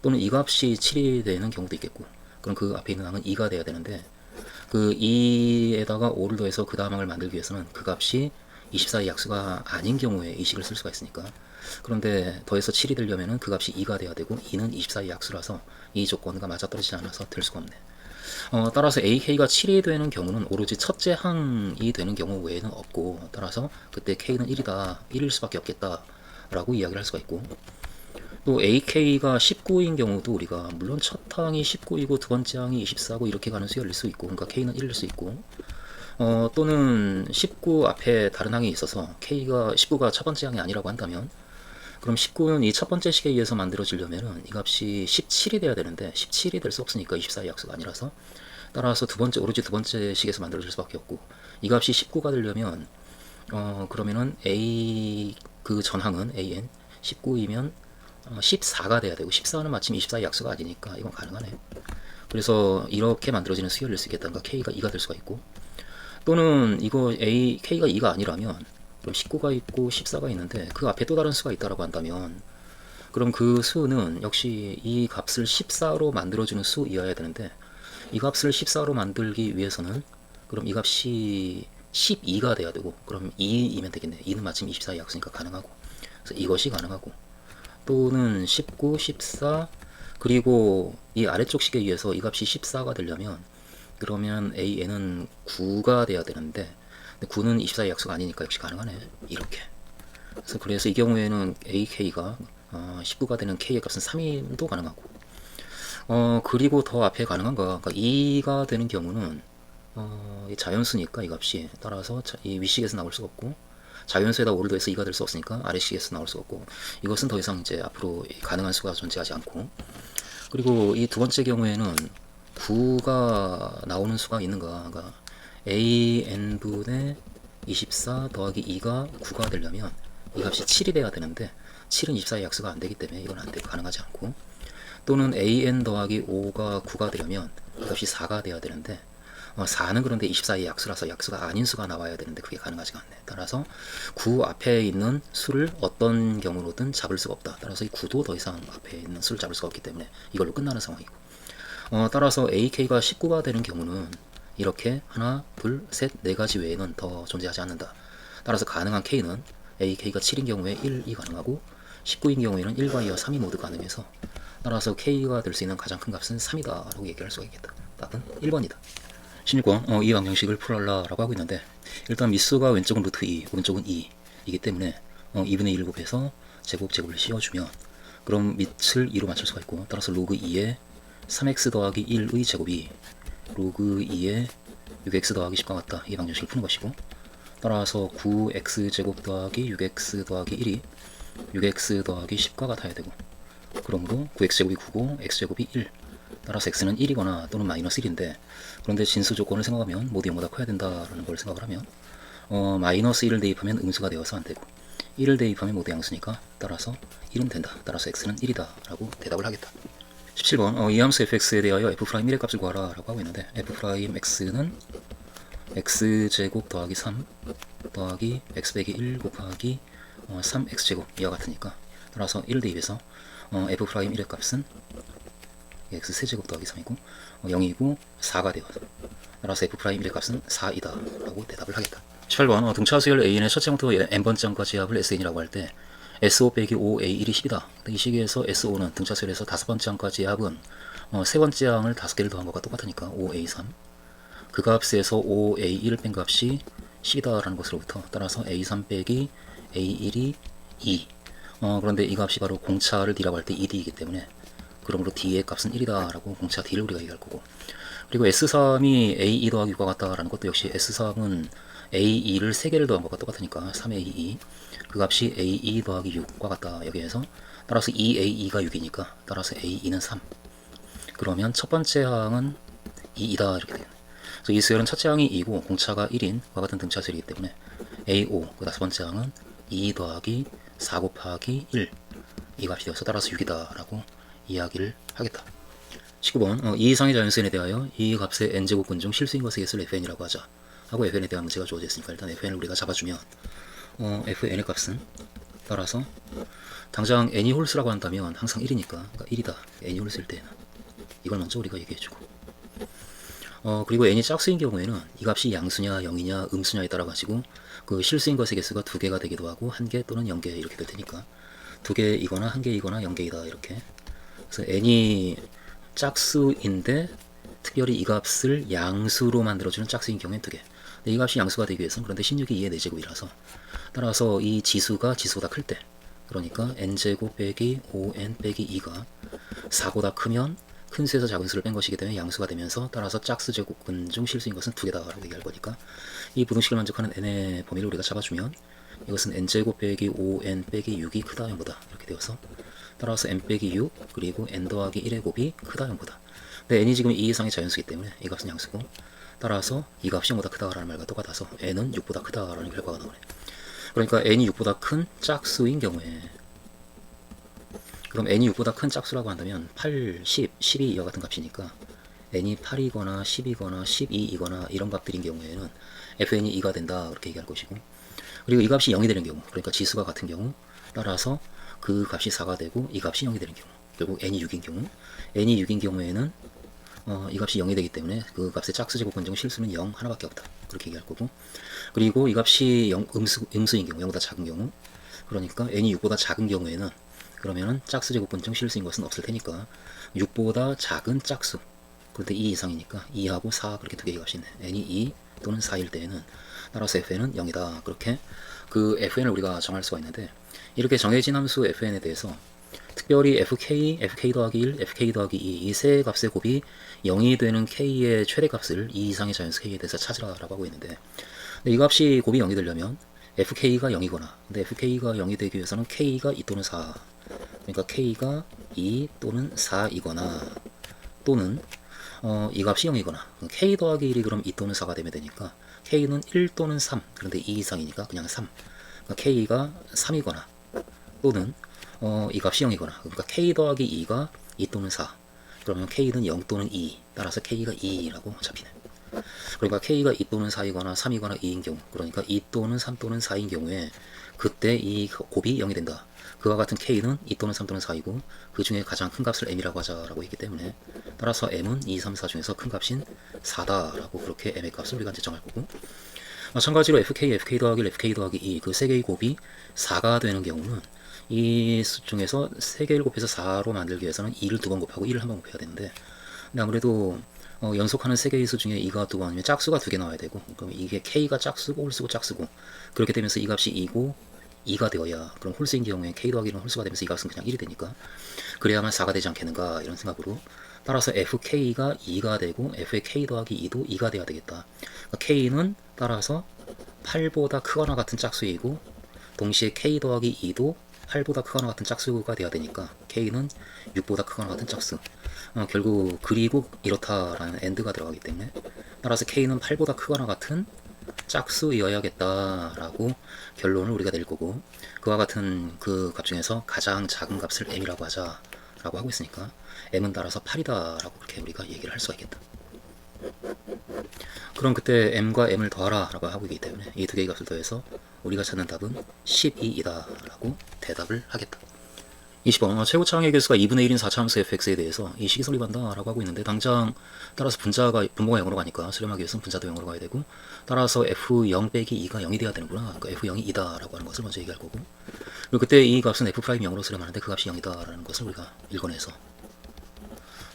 Speaker 1: 또는 이 값이 7이 되는 경우도 있겠고, 그럼 그 앞에 있는 항은 2가 돼야 되는데 그 2에다가 5를 더해서 그 다음 항을 만들기 위해서는 그 값이 24의 약수가 아닌 경우에 이 식을 쓸 수가 있으니까, 그런데 더해서 7이 되려면 그 값이 2가 돼야 되고 2는 24의 약수라서 이 조건과 맞아떨어지지 않아서 될 수가 없네. 따라서 AK가 7이 되는 경우는 오로지 첫째 항이 되는 경우 외에는 없고, 따라서 그때 K는 1이다, 1일 수밖에 없겠다 라고 이야기를 할 수가 있고, 또 AK가 19인 경우도 우리가 물론 첫 항이 19이고 두 번째 항이 24고 이렇게 가는 수열일 수 있고, 그러니까 K는 1일 수 있고, 또는 19 앞에 다른 항이 있어서 K가 19가 첫 번째 항이 아니라고 한다면, 그럼 19는 이 첫 번째 식에 의해서 만들어지려면은 이 값이 17이 돼야 되는데 17이 될 수 없으니까 24의 약수가 아니라서, 따라서 오로지 두 번째 식에서 만들어질 수밖에 없고, 이 값이 19가 되려면 그러면은 A 그 전항은 AN 19이면 14가 돼야 되고, 14는 마침 24의 약수가 아니니까 이건 가능하네. 그래서 이렇게 만들어지는 수열일 수 있겠다. 그러니까 K가 2가 될 수가 있고, 또는 이거 K가 2가 아니라면 그럼 19가 있고 14가 있는데 그 앞에 또 다른 수가 있다라고 한다면, 그럼 그 수는 역시 이 값을 14로 만들어주는 수이어야 되는데, 이 값을 14로 만들기 위해서는 그럼 이 값이 12가 돼야 되고, 그럼 2이면 되겠네. 2는 마침 24의 약수니까 가능하고, 그래서 이것이 가능하고, 또는 19, 14, 그리고 이 아래쪽 식에 의해서 이 값이 14가 되려면 그러면 AN은 9가 돼야 되는데 9는 24의 약수가 아니니까 역시 가능하네. 이렇게. 그래서 이 경우에는 AK가 19가 되는 K의 값은 3이도 가능하고, 그리고 더 앞에 가능한 거, 그러니까 2가 되는 경우는 자연수니까 이 값이, 따라서 이 윗식에서 나올 수가 없고, 자연수에다 5를 더해서 2가 될 수 없으니까 아래식에서 나올 수가 없고, 이것은 더 이상 이제 앞으로 가능한 수가 존재하지 않고, 그리고 이 두 번째 경우에는 9가 나오는 수가 있는가, 그러니까 AN분의 24 더하기 2가 9가 되려면 이 값이 7이 돼야 되는데 7은 24의 약수가 안 되기 때문에 이건 안 되고 가능하지 않고, 또는 AN 더하기 5가 9가 되려면 이 값이 4가 돼야 되는데 4는 그런데 24의 약수라서 약수가 아닌 수가 나와야 되는데 그게 가능하지가 않네. 따라서 9 앞에 있는 수를 어떤 경우로든 잡을 수가 없다. 따라서 이 9도 더 이상 앞에 있는 수를 잡을 수가 없기 때문에 이걸로 끝나는 상황이고, 따라서 AK가 19가 되는 경우는 이렇게 하나, 둘, 셋, 네 가지 외에는 더 존재하지 않는다. 따라서 가능한 K는 AK가 7인 경우에 1이 가능하고 19인 경우에는 1과 2와 3이 모두 가능해서, 따라서 K가 될 수 있는 가장 큰 값은 3이다 라고 얘기할 수가 있겠다. 답은 1번이다. 16번, 이 방정식을 풀어라라고 하고 있는데, 일단 미수가 왼쪽은 루트 2, 오른쪽은 2이기 때문에 2분의 1 곱해서 제곱을 씌워주면 그럼 밑을 2로 맞출 수가 있고, 따라서 로그 2에 3x 더하기 1의 제곱이 로그 2에 6x 더하기 10과 같다. 이 방정식을 푸는 것이고, 따라서 9x 제곱 더하기 6x 더하기 1이 6x 더하기 10과 같아야 되고, 그러므로 9x 제곱이 9고 x 제곱이 1, 따라서 x는 1이거나 또는 마이너스 1인데, 그런데 진수 조건을 생각하면 모두 0보다 커야 된다라는 걸 생각을 하면 마이너스 1을 대입하면 음수가 되어서 안 되고 1을 대입하면 모두 양수니까 따라서 1은 된다. 따라서 x는 1이다 라고 대답을 하겠다. 17번, 이 함수 fx에 대하여 f'1의 값을 구하라 라고 하고 있는데, f'x는 x제곱 더하기 3 더하기 x 빼기 1 곱하기 3x제곱 이와 같으니까, 따라서 1을 대입해서 f'1의 값은 x 세제곱 더하기 3이고 0이고 4가 되어서, 따라서 f'1의 값은 4이다 라고 대답을 하겠다. 18번, 등차수열 AN의 첫째부터 n번째까지 지합을 SN이라고 할 때 SO 빼기 5A1이 10이다. 이 시기에서 SO는 등차수열에서 다섯 번째 항까지 지합은 세 번째 항을 5개를 더한 것과 똑같으니까 5A3, 그 값에서 5A1을 뺀 값이 10이다 라는 것으로부터, 따라서 A3 빼기 A1이 2, 그런데 이 값이 바로 공차를 D라고 할 때 2D이기 때문에 그러므로 D의 값은 1이다 라고 공차 D를 우리가 얘기할 거고, 그리고 S3이 A2 더하기 6과 같다라는 것도 역시 S3은 A2를 3개를 더한 것과 똑같으니까 3A2, 그 값이 A2 더하기 6과 같다 여기에서, 따라서 2A2가 6이니까 따라서 A2는 3, 그러면 첫 번째 항은 2이다 이렇게 되겠네. 그래서 이 수열은 첫째 항이 2고 공차가 1인과 같은 등차수이기 때문에 A5 그 다섯 번째 항은 2 더하기 4 곱하기 1 이 값이 되어서 따라서 6이다 라고 이야기를 하겠다. 19번 이 이상의 자연수에 대하여 이 값의 n제곱근 중 실수인 것의 개수를 fn이라고 하자 하고 fn에 대한 문제가 주어져 있으니까 일단 fn을 우리가 잡아주면 fn의 값은 따라서 당장 n이 홀수라고 한다면 항상 1이니까 그러니까 1이다 n이 홀수일 때는 이걸 먼저 우리가 얘기해주고 그리고 n이 짝수인 경우에는 이 값이 양수냐 0이냐 음수냐에 따라 가지고 그 실수인 것의 개수가 2개가 되기도 하고 1개 또는 0개 이렇게 될 테니까 2개이거나 1개이거나 0개이다 이렇게. 그래서 n이 짝수인데 특별히 이 값을 양수로 만들어주는 짝수인 경우엔 2개. 근데 이 값이 양수가 되기 위해서는 그런데 16이 2의 4제곱이라서 따라서 이 지수가 지수보다 클 때 그러니까 n제곱 빼기 5n 빼기 2가 4보다 크면 큰 수에서 작은 수를 뺀 것이기 때문에 양수가 되면서 따라서 짝수 제곱근 중 실수인 것은 2개다 라고 얘기할 거니까 이 부등식을 만족하는 n의 범위를 우리가 잡아주면 이것은 n제곱 빼기 5n 빼기 6이 크다 0보다 이렇게 되어서 따라서 n 빼기 6 그리고 n 더하기 1의 곱이 크다 0보다. 근데 n이 지금 2 이상의 자연수이기 때문에 이 값은 양수고 따라서 이 값이 0보다 크다라는 말과 똑같아서 n은 6보다 크다라는 결과가 나오네. 그러니까 n이 6보다 큰 짝수인 경우에 그럼 n이 6보다 큰 짝수라고 한다면 8, 10, 12 이와 같은 값이니까 n이 8이거나 10이거나 12이거나 이런 값들인 경우에는 fn이 2가 된다 그렇게 얘기할 것이고 그리고 이 값이 0이 되는 경우 그러니까 지수가 같은 경우 따라서 그 값이 4가 되고 이 값이 0이 되는 경우 결국 n이 6인 경우 n이 6인 경우에는 이 값이 0이 되기 때문에 그 값의 짝수 제곱근 중 실수는 0 하나밖에 없다 그렇게 얘기할 거고 그리고 이 값이 음수인 경우 0보다 작은 경우 그러니까 n이 6보다 작은 경우에는 그러면은 짝수 제곱근 중 실수인 것은 없을 테니까 6보다 작은 짝수 그런데 2 이상이니까 2하고 4 그렇게 두 개의 값이 있네. n이 2 또는 4일 때에는 따라서 fn은 0이다 그렇게 그 fn을 우리가 정할 수가 있는데 이렇게 정해진 함수 fn에 대해서 특별히 fk, fk 더하기 1, fk 더하기 2 이 세 값의 곱이 0이 되는 k의 최대값을 2 이상의 자연수 k에 대해서 찾으라고 하고 있는데 근데 이 값이 곱이 0이 되려면 fk가 0이거나 근데 fk가 0이 되기 위해서는 k가 2 또는 4 그러니까 k가 2 또는 4이거나 또는 이 값이 0이거나 k 더하기 1이 그럼 2 또는 4가 되면 되니까 k는 1 또는 3 그런데 2 이상이니까 그냥 3 그러니까 k가 3이거나 또는 이 값이 0이거나 그러니까 k 더하기 2가 2 또는 4 그러면 k는 0 또는 2 따라서 k가 2라고 잡히네. 그러니까 k가 2 또는 4이거나 3이거나 2인 경우 그러니까 2 또는 3 또는 4인 경우에 그때 이 곱이 0이 된다. 그와 같은 k는 2 또는 3 또는 4이고 그 중에 가장 큰 값을 m이라고 하자라고 했기 때문에 따라서 m은 2, 3, 4 중에서 큰 값인 4다라고 그렇게 m의 값을 우리가 이제 정할 거고 마찬가지로 fk, fk 더하기 1, fk 더하기 2 그 세 개의 곱이 4가 되는 경우는 이 수 중에서 3개를 곱해서 4로 만들기 위해서는 2를 2번 곱하고 1을 1번 곱해야 되는데 근데 아무래도 연속하는 3개의 수 중에 2가 2번 아니면 짝수가 2개 나와야 되고 그럼 이게 k가 짝수고 홀수고 짝수고 그렇게 되면서 이 값이 2고 2가 되어야 그럼 홀수인 경우에 k 더하기 1은 홀수가 되면서 이 값은 그냥 1이 되니까 그래야만 4가 되지 않겠는가 이런 생각으로 따라서 fk가 2가 되고 f의 k 더하기 2도 2가 돼야 되겠다. 그러니까 k는 따라서 8보다 크거나 같은 짝수이고 동시에 k 더하기 2도 8보다 크거나 같은 짝수가 돼야 되니까 k는 6보다 크거나 같은 짝수 결국 그리고 이렇다라는 AND가 들어가기 때문에 따라서 k는 8보다 크거나 같은 짝수이어야겠다라고 결론을 우리가 낼 거고 그와 같은 그 값 중에서 가장 작은 값을 m이라고 하자라고 하고 있으니까 m은 따라서 8이다라고 그렇게 우리가 얘기를 할 수가 있겠다. 그럼 그때 m과 m을 더하라 라고 하고 있기 때문에 이 두 개의 값을 더해서 우리가 찾는 답은 12이다 라고 대답을 하겠다. 20번 최고차항의 개수가 2분의 1인 4차함수 fx에 대해서 이 식이 성립한다 라고 하고 있는데 당장 따라서 분모가 0으로 가니까 수렴하기 위해서는 분자도 0으로 가야 되고 따라서 f0 빼기 2가 0이 돼야 되는구나. 그러니까 f0이 2다 라고 하는 것을 먼저 얘기할 거고 그리고 그때 이 값은 f'0으로 수렴하는데 그 값이 0이다 라는 것을 우리가 읽어내서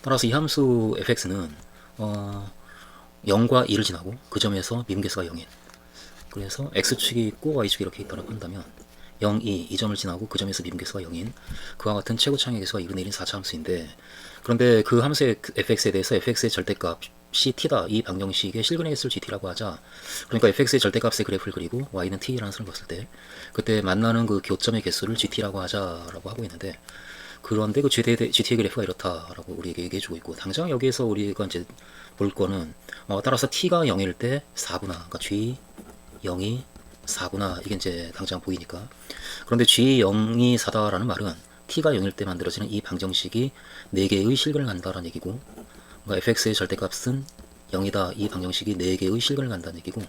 Speaker 1: 따라서 이 함수 fx는 0과 2를 지나고 그 점에서 미분계수가 0인 그래서 x축이 있고 y축이 이렇게 있다고 한다면 0, 2, 이 점을 지나고 그 점에서 미분계수가 0인 그와 같은 최고차항의 개수가 2분의 1인 4차 함수인데 그런데 그 함수의 fx에 대해서 fx의 절대값이 t다 이 방정식의 실근의 개수를 gt라고 하자 그러니까 fx의 절대값의 그래프를 그리고 y는 t라는 선을 봤을 때 그때 만나는 그 교점의 개수를 gt라고 하자라고 하고 있는데 그런데 그 GTA 그래프가 이렇다라고 우리에게 얘기해주고 있고, 당장 여기에서 우리가 이제 볼 거는 따라서 t가 0일 때 4구나, 그러니까 g 0이 4구나, 이게 이제 당장 보이니까. 그런데 g 0이 4다라는 말은 t가 0일 때 만들어지는 이 방정식이 4개의 실근을 간다라는 얘기고, 그러니까 fx의 절대값은 0이다, 이 방정식이 4개의 실근을 간다는 얘기고,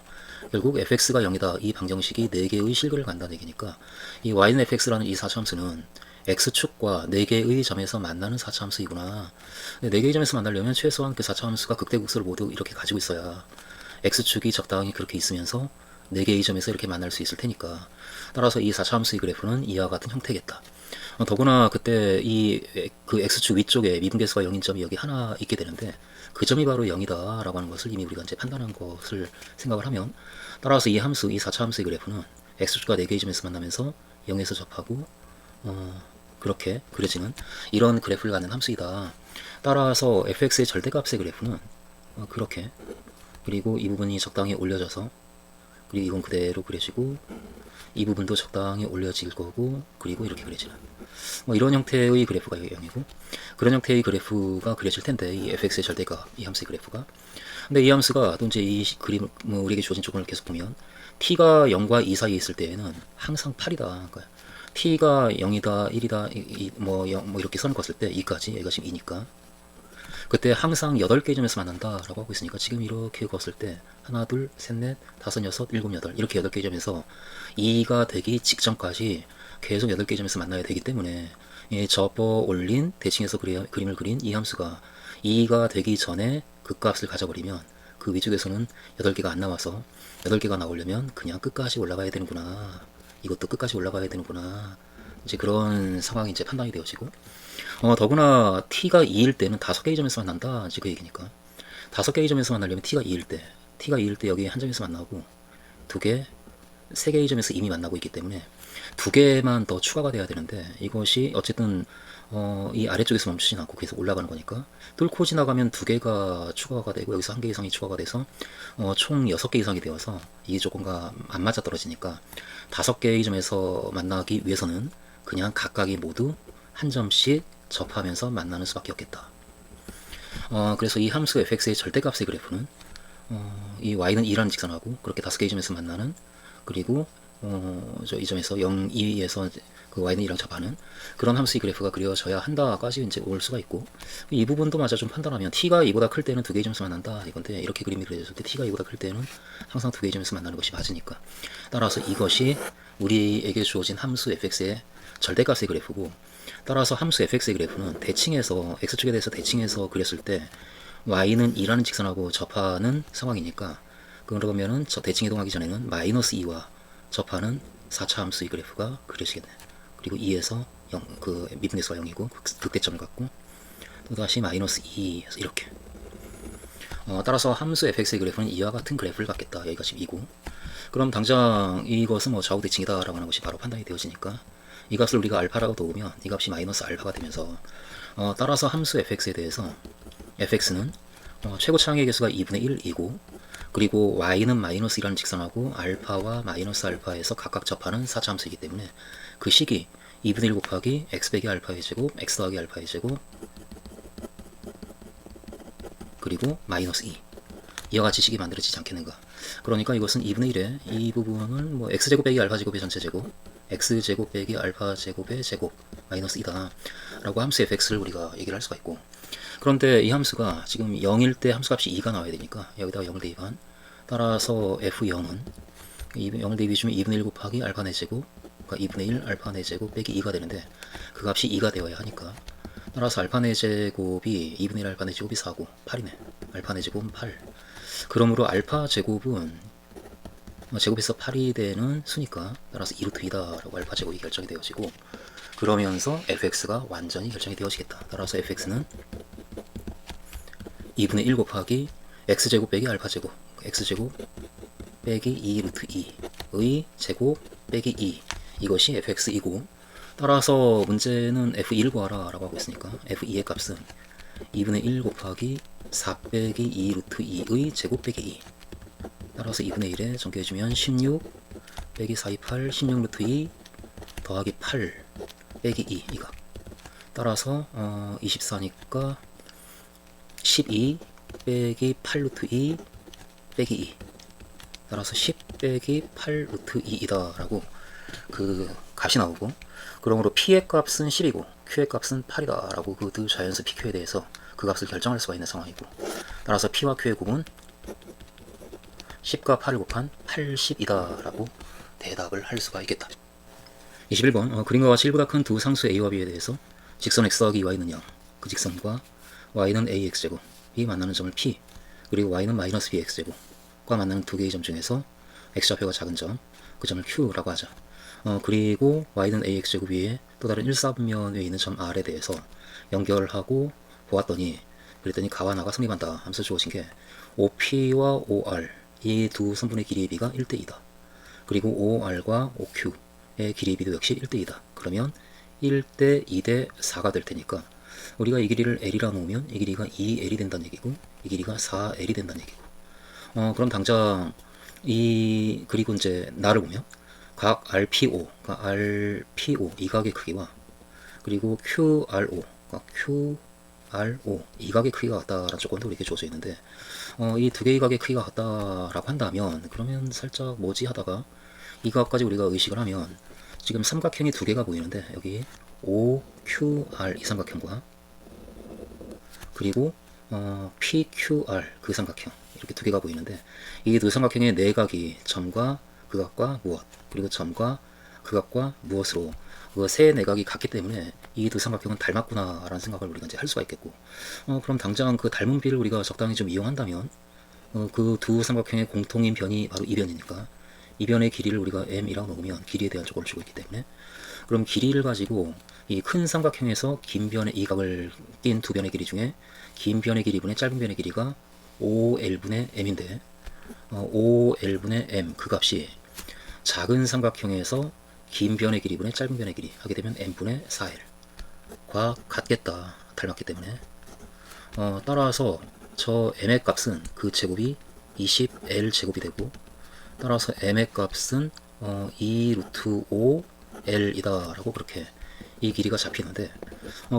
Speaker 1: 결국 fx가 0이다, 이 방정식이 4개의 실근을 간다는 얘기니까, 이 y는 fx라는 이 4차함수는 x축과 4개의 점에서 만나는 4차함수이구나. 4개의 점에서 만나려면 최소한 그 4차함수가 극대극소를 모두 이렇게 가지고 있어야 x축이 적당히 그렇게 있으면서 4개의 점에서 이렇게 만날 수 있을 테니까, 따라서 이 4차함수의 그래프는 이와 같은 형태겠다. 더구나 그때 그 x축 위쪽에 미분계수가 0인 점이 여기 하나 있게 되는데, 그 점이 바로 0이다 라고 하는 것을 이미 우리가 이제 판단한 것을 생각을 하면, 따라서 이 함수, 이 4차 함수의 그래프는 x축과 4개의 점에서 만나면서 0에서 접하고 그렇게 그려지는 이런 그래프를 갖는 함수이다. 따라서 fx의 절대값의 그래프는 그렇게, 그리고 이 부분이 적당히 올려져서, 그리고 이건 그대로 그려지고, 이 부분도 적당히 올려질 거고, 그리고 이렇게 그려지는 이런 형태의 그래프가 0이고, 그런 형태의 그래프가 그려질 텐데, 이 fx의 절대값, 이 함수의 그래프가. 근데 이 함수가 또 이제 이 그림, 우리에게 주어진 조건을 계속 보면, t가 0과 2 사이에 있을 때에는 항상 8이다. 그러니까 t가 0이다, 1이다, 이렇게 선을 걷을 때 2까지, 여기가 지금 2니까. 그때 항상 8개의 점에서 만난다라고 하고 있으니까, 지금 이렇게 걷을 때 하나, 둘, 셋, 넷, 다섯, 여섯, 일곱, 여덟, 이렇게 8개의 점에서 2가 되기 직전까지 계속 8개의 점에서 만나야 되기 때문에, 접어 올린 대칭에서 그림을 그린 이 함수가 2가 되기 전에 그 값을 가져버리면 그 위쪽에서는 8개가 안 나와서, 8개가 나오려면 그냥 끝까지 올라가야 되는구나, 이것도 끝까지 올라가야 되는구나, 이제 그런 상황이 이제 판단이 되어지고, 더구나 t가 2일 때는 5개의 점에서 만난다, 이제 그 얘기니까. 5개의 점에서 만나려면 t가 2일 때 여기 한 점에서 만나고, 2개, 3개의 점에서 이미 만나고 있기 때문에 2개만 더 추가가 돼야 되는데, 이것이 어쨌든 이 아래쪽에서 멈추진 않고 계속 올라가는 거니까, 뚫고 지나가면 2개가 추가가 되고, 여기서 1개 이상이 추가가 돼서 총 6개 이상이 되어서 이 조건과 안 맞아 떨어지니까, 5개의 점에서 만나기 위해서는 그냥 각각이 모두 한 점씩 접하면서 만나는 수밖에 없겠다. 그래서 이 함수 fx의 절대값의 그래프는 이 y는 2라는 직선하고 그렇게 5개의 점에서 만나는, 그리고 이 점에서 0, 2에서 그 y는 2랑 접하는 그런 함수의 그래프가 그려져야 한다까지 이제 올 수가 있고, 이 부분도 마저 좀 판단하면 t가 2보다 클 때는 2개의 점에서 만난다 이건데, 이렇게 그림이 그려졌을 때 t가 2보다 클 때는 항상 2개의 점에서 만나는 것이 맞으니까, 따라서 이것이 우리에게 주어진 함수 fx의 절대값의 그래프고, 따라서 함수 fx의 그래프는 대칭해서, x축에 대해서 대칭해서 그렸을 때 y는 2라는 직선하고 접하는 상황이니까, 그러면은 저 대칭 이동하기 전에는 마이너스 2와 접하는 4차 함수의 그래프가 그려지겠네. 그리고 2에서 0, 그 미분계수가 0이고 극대점을 갖고, 또 다시 마이너스 2, 이렇게. 따라서 함수 fx의 그래프는 이와 같은 그래프를 갖겠다. 여기가 지금 2고, 그럼 당장 이것은 좌우 대칭이다 라고 하는 것이 바로 판단이 되어지니까, 이 값을 우리가 알파라고 놓으면 이 값이 마이너스 알파가 되면서, 따라서 함수 fx에 대해서 fx는 최고 차항의 개수가 2분의 1이고, 그리고 y는 마이너스 1이라는 직선하고 알파와 마이너스 알파에서 각각 접하는 4차 함수이기 때문에, 그 식이 2분의 1 곱하기 x 빼기 알파의 제곱, x 더하기 알파의 제곱, 그리고 마이너스 2, 이와 같이 식이 만들어지지 않겠는가. 그러니까 이것은 2분의 1에 이 부분은 x제곱 빼기 알파 제곱의 전체 제곱, x제곱 빼기 알파 제곱의 제곱 마이너스 2다 라고 함수 fx를 우리가 얘기를 할 수가 있고, 그런데 이 함수가 지금 0일 때 함수값이 2가 나와야 되니까 여기다가 0을 대입한, 따라서 f0은 0을 대입해주면 2분의 1 곱하기 알파 4제곱, 그러니까 2분의 1 알파 4제곱 빼기 2가 되는데, 그 값이 2가 되어야 하니까, 따라서 알파 4제곱이 2분의 1 알파 4제곱이 4고 8이네. 알파 4제곱은 8. 그러므로 알파 제곱은 제곱해서 8이 되는 수니까, 따라서 2루트 2다 라고 알파 제곱이 결정이 되어지고, 그러면서 fx가 완전히 결정이 되어지겠다. 따라서 fx는 2분의 1 곱하기 x제곱 빼기 알파 제곱, x제곱 빼기 2 루트 2의 제곱 빼기 2, 이것이 fx이고, 따라서 문제는 f2를 구하라 라고 하고 있으니까 f2의 값은 2분의 1 곱하기 4 빼기 2 루트 2의 제곱 빼기 2, 따라서 2분의 1에 전개해주면 16 빼기 4, 2, 8, 16 루트 2 더하기 8 빼기 2, 이거. 따라서 24니까 12 빼기 8 루트 2 빼기 2, 따라서 10 빼기 8 루트 2이다 라고 그 값이 나오고, 그러므로 P의 값은 10이고 Q의 값은 8이다 라고 그 두 자연수 PQ에 대해서 그 값을 결정할 수가 있는 상황이고, 따라서 P와 Q의 곱은 10과 8을 곱한 80이다 라고 대답을 할 수가 있겠다. 21번 그림과 같이 1보다 큰 두 상수 A와 B에 대해서 직선 x 더하기 y는 0, 그 직선과 y는 ax제곱이 만나는 점을 P, 그리고 y는 마이너스 bx제곱과 만나는 두 개의 점 중에서 x좌표가 작은 점, 그 점을 Q라고 하자. 그리고 y는 ax제곱 위에 또 다른 1사분면 위에 있는 점 R에 대해서 연결하고 보았더니, 그랬더니 가와 나가 성립한다 하면서 주어진 게 OP와 OR 이 두 선분의 길이의 비가 1대2다. 그리고 OR과 OQ의 길이의 비도 역시 1대2다. 그러면 1대 2대 4가 될 테니까 우리가 이 길이를 L이라 놓으면 이 길이가 2L이 된다는 얘기고 이 길이가 4L이 된다는 얘기고, 그럼 당장 그리고 이제 나를 보면 각 RPO, 그러니까 RPO 이 각의 크기와 그리고 QRO, 그러니까 QRO 이 각의 크기가 같다라는 조건도 이렇게 주어져 있는데, 이 두 개의 각의 크기가 같다라고 한다면 그러면 살짝 뭐지 하다가 이 각까지 우리가 의식을 하면 지금 삼각형이 두 개가 보이는데, 여기 OQR 이 삼각형과 그리고 PQR 그 삼각형 이렇게 두 개가 보이는데, 이 두 삼각형의 내각이 점과 극각과 무엇, 그리고 점과 극각과 무엇으로 그 세 내각이 같기 때문에 이 두 삼각형은 닮았구나 라는 생각을 우리가 이제 할 수가 있겠고, 그럼 당장 그 닮은 비를 우리가 적당히 좀 이용한다면 그 두 삼각형의 공통인 변이 바로 이 변이니까 이 변의 길이를 우리가 m이라고 놓으면 길이에 대한 조건을 주고 있기 때문에, 그럼 길이를 가지고 이 큰 삼각형에서 긴 변의 이 각을 낀 두 변의 길이 중에 긴 변의 길이분의 짧은 변의 길이가 5L분의 M인데, 5L분의 M 그 값이 작은 삼각형에서 긴 변의 길이분의 짧은 변의 길이 하게 되면 M분의 4L과 같겠다, 닮았기 때문에. 따라서 저 M의 값은 그 제곱이 20L 제곱이 되고, 따라서 M의 값은 2 루트 5 L이다 라고 그렇게 이 길이가 잡히는데,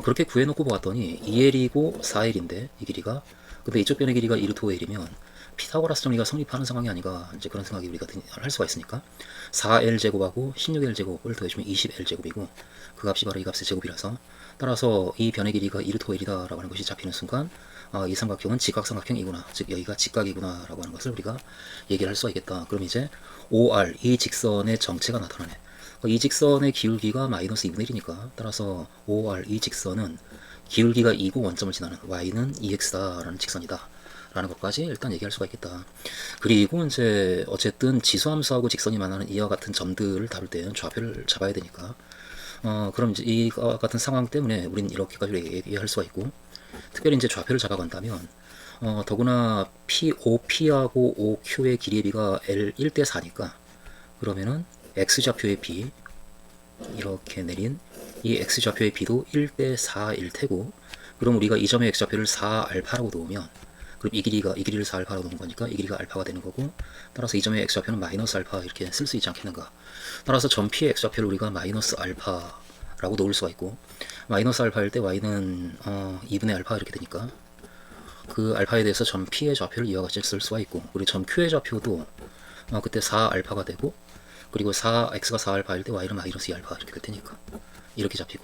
Speaker 1: 그렇게 구해놓고 보았더니 2L이고 4L인데 이 길이가, 근데 이쪽 변의 길이가 2 루트 5L이면 피타고라스 정리가 성립하는 상황이 아닌가, 이제 그런 생각이 우리가 할 수가 있으니까 4L 제곱하고 16L 제곱을 더해주면 20L 제곱이고 그 값이 바로 이 값의 제곱이라서, 따라서 이 변의 길이가 2 루트 5L이다 라고 하는 것이 잡히는 순간 이 삼각형은 직각삼각형이구나, 즉 여기가 직각이구나 라고 하는 것을 우리가 얘기를 할 수가 있겠다. 그럼 이제 OR 이 직선의 정체가 나타나네. 이 직선의 기울기가 마이너스 2분의 1이니까 따라서 OR 이 직선은 기울기가 2고 원점을 지나는 y는 2x다 라는 직선이다 라는 것까지 일단 얘기할 수가 있겠다. 그리고 이제 어쨌든 지수함수하고 직선이 만나는 이와 같은 점들을 다룰 때는 좌표를 잡아야 되니까, 그럼 이제 이와 같은 상황 때문에 우리는 이렇게까지 얘기할 수가 있고, 특별히 이제 좌표를 잡아간다면 더구나 OP하고 OQ의 길이의 비가 L 1대 4니까 그러면은 X좌표의 B 이렇게 내린 이 X좌표의 B도 1대 4일 테고, 그럼 우리가 이 점의 X좌표를 4알파라고 놓으면 그럼 이 길이를 4알파라고 놓은 거니까 이 길이가 알파가 되는 거고, 따라서 이 점의 X좌표는 마이너스 알파 이렇게 쓸 수 있지 않겠는가. 따라서 점 P의 X좌표를 우리가 마이너스 알파라고 놓을 수가 있고, 마이너스 알파일 때 y는 2분의 알파 이렇게 되니까 그 알파에 대해서 점 P의 좌표를 이와 같이 쓸 수가 있고, 그리고 점 Q의 좌표도 그때 4알파가 되고, 그리고 x가 4알파일 때 y는 마이너스 2알파 이렇게 될 테니까 이렇게 잡히고,